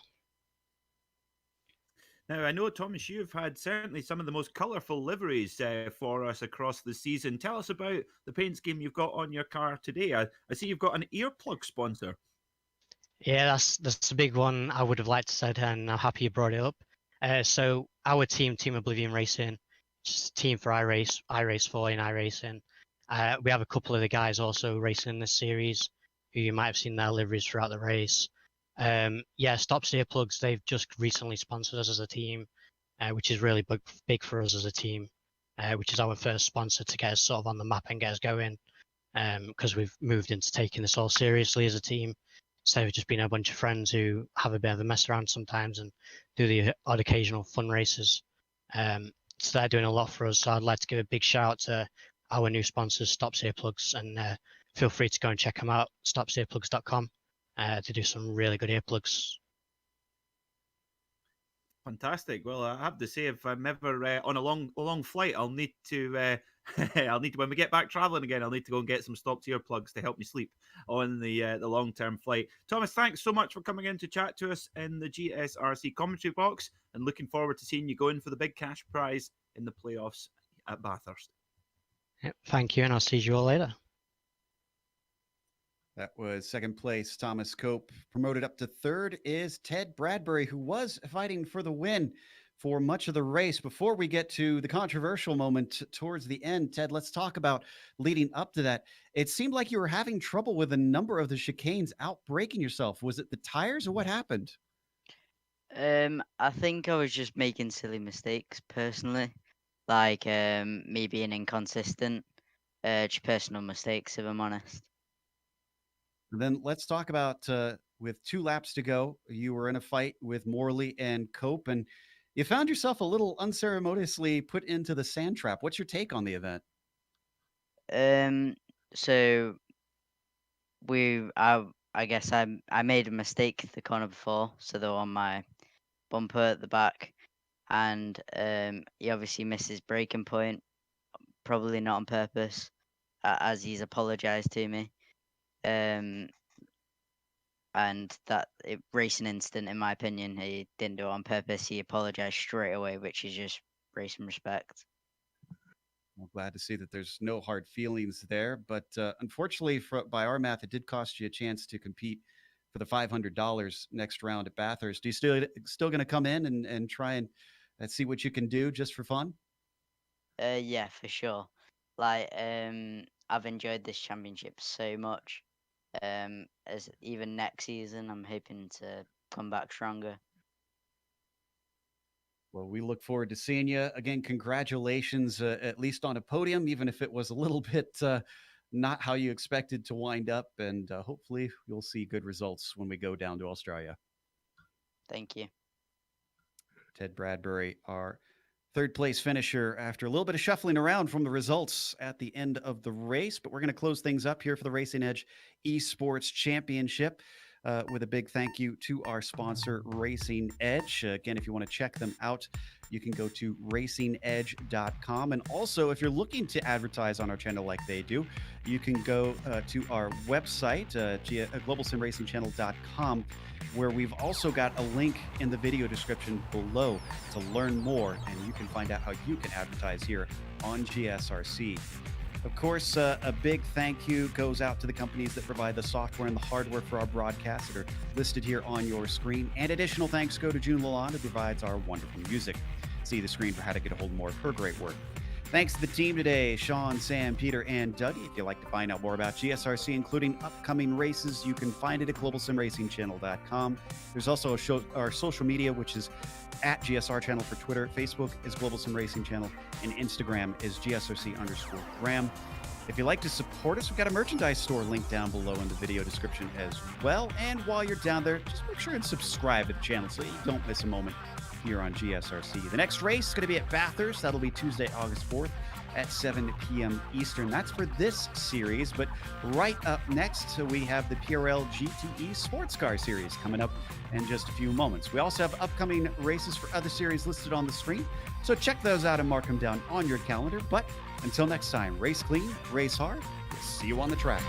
Now, I know, Thomas, you've had certainly some of the most colourful liveries for us across the season. Tell us about the paint scheme you've got on your car today. I see you've got an earplug sponsor. Yeah, that's a big one. I would have liked to said, and I'm happy you brought it up. So our team, Team Oblivion Racing, team for iRace 4 in iRacing. We have a couple of the guys also racing in this series who you might have seen their liveries throughout the race. Yeah, Stops Earplugs, they've just recently sponsored us as a team, which is really big for us as a team, which is our first sponsor to get us sort of on the map and get us going, because we've moved into taking this all seriously as a team. So we've just been a bunch of friends who have a bit of a mess around sometimes and do the odd occasional fun races. So they're doing a lot for us. So I'd like to give a big shout out to our new sponsors, Stops Earplugs, and feel free to go and check them out, stopsearplugs.com. To do some really good earplugs. Fantastic. Well, I have to say, if I'm ever on a long flight, I'll need to when we get back traveling again, I'll need to go and get some Stops earplugs to help me sleep on the long-term flight. Thomas, thanks so much for coming in to chat to us in the GSRC commentary box, and looking forward to seeing you go in for the big cash prize in the playoffs at Bathurst. Yep, thank you, and I'll see you all later. That was second place, Thomas Cope. Promoted up to third is Ted Bradbury, who was fighting for the win for much of the race. Before we get to the controversial moment towards the end, Ted, let's talk about leading up to that. It seemed like you were having trouble with a number of the chicanes, outbraking yourself. Was it the tires or what happened? I think I was just making silly mistakes personally, like me being inconsistent, just personal mistakes, if I'm honest. Then let's talk about with 2 laps to go, you were in a fight with Morley and Cope, and you found yourself a little unceremoniously put into the sand trap. What's your take on the event? So I guess I made a mistake the corner before, so they were on my bumper at the back, and he obviously missed his braking point, probably not on purpose, as he's apologized to me. And that racing incident, in my opinion, he didn't do it on purpose. He apologized straight away, which is just racing respect. I'm glad to see that there's no hard feelings there, but unfortunately, by our math, it did cost you a chance to compete for the $500 next round at Bathurst. Do you still going to come in and try and see what you can do just for fun? Yeah, for sure. Like, I've enjoyed this championship so much. As even next season, I'm hoping to come back stronger. Well, we look forward to seeing you again. Congratulations, at least on a podium, even if it was a little bit not how you expected to wind up. And hopefully you'll see good results when we go down to Australia. Thank you. Ted Bradbury, our third place finisher after a little bit of shuffling around from the results at the end of the race. But we're going to close things up here for the Racing Edge Esports Championship with a big thank you to our sponsor, Racing Edge. Again, if you want to check them out, you can go to racingedge.com. And also, if you're looking to advertise on our channel like they do, you can go to our website, globalsimracingchannel.com, where we've also got a link in the video description below to learn more, and you can find out how you can advertise here on GSRC. Of course, a big thank you goes out to the companies that provide the software and the hardware for our broadcasts that are listed here on your screen. And additional thanks go to June Lalonde, who provides our wonderful music. see the screen for how to get a hold more of her great work. Thanks to the team today, Sean, Sam, Peter, and Dougie. If you'd like to find out more about GSRC, including upcoming races, you can find it at globalsimracingchannel.com. There's also our social media, which is at GSR Channel for Twitter. Facebook is Global Sim Racing Channel, and Instagram is GSRC_Graham. If you'd like to support us, we've got a merchandise store linked down below in the video description as well. And while you're down there, just make sure and subscribe to the channel so you don't miss a moment here on GSRC. The next race is going to be at Bathurst. That'll be Tuesday, August 4th at 7 p.m. Eastern. That's for this series. But right up next, we have the PRL GTE Sports Car Series coming up in just a few moments. We also have upcoming races for other series listed on the screen. So check those out and mark them down on your calendar. But until next time, race clean, race hard. We'll see you on the track.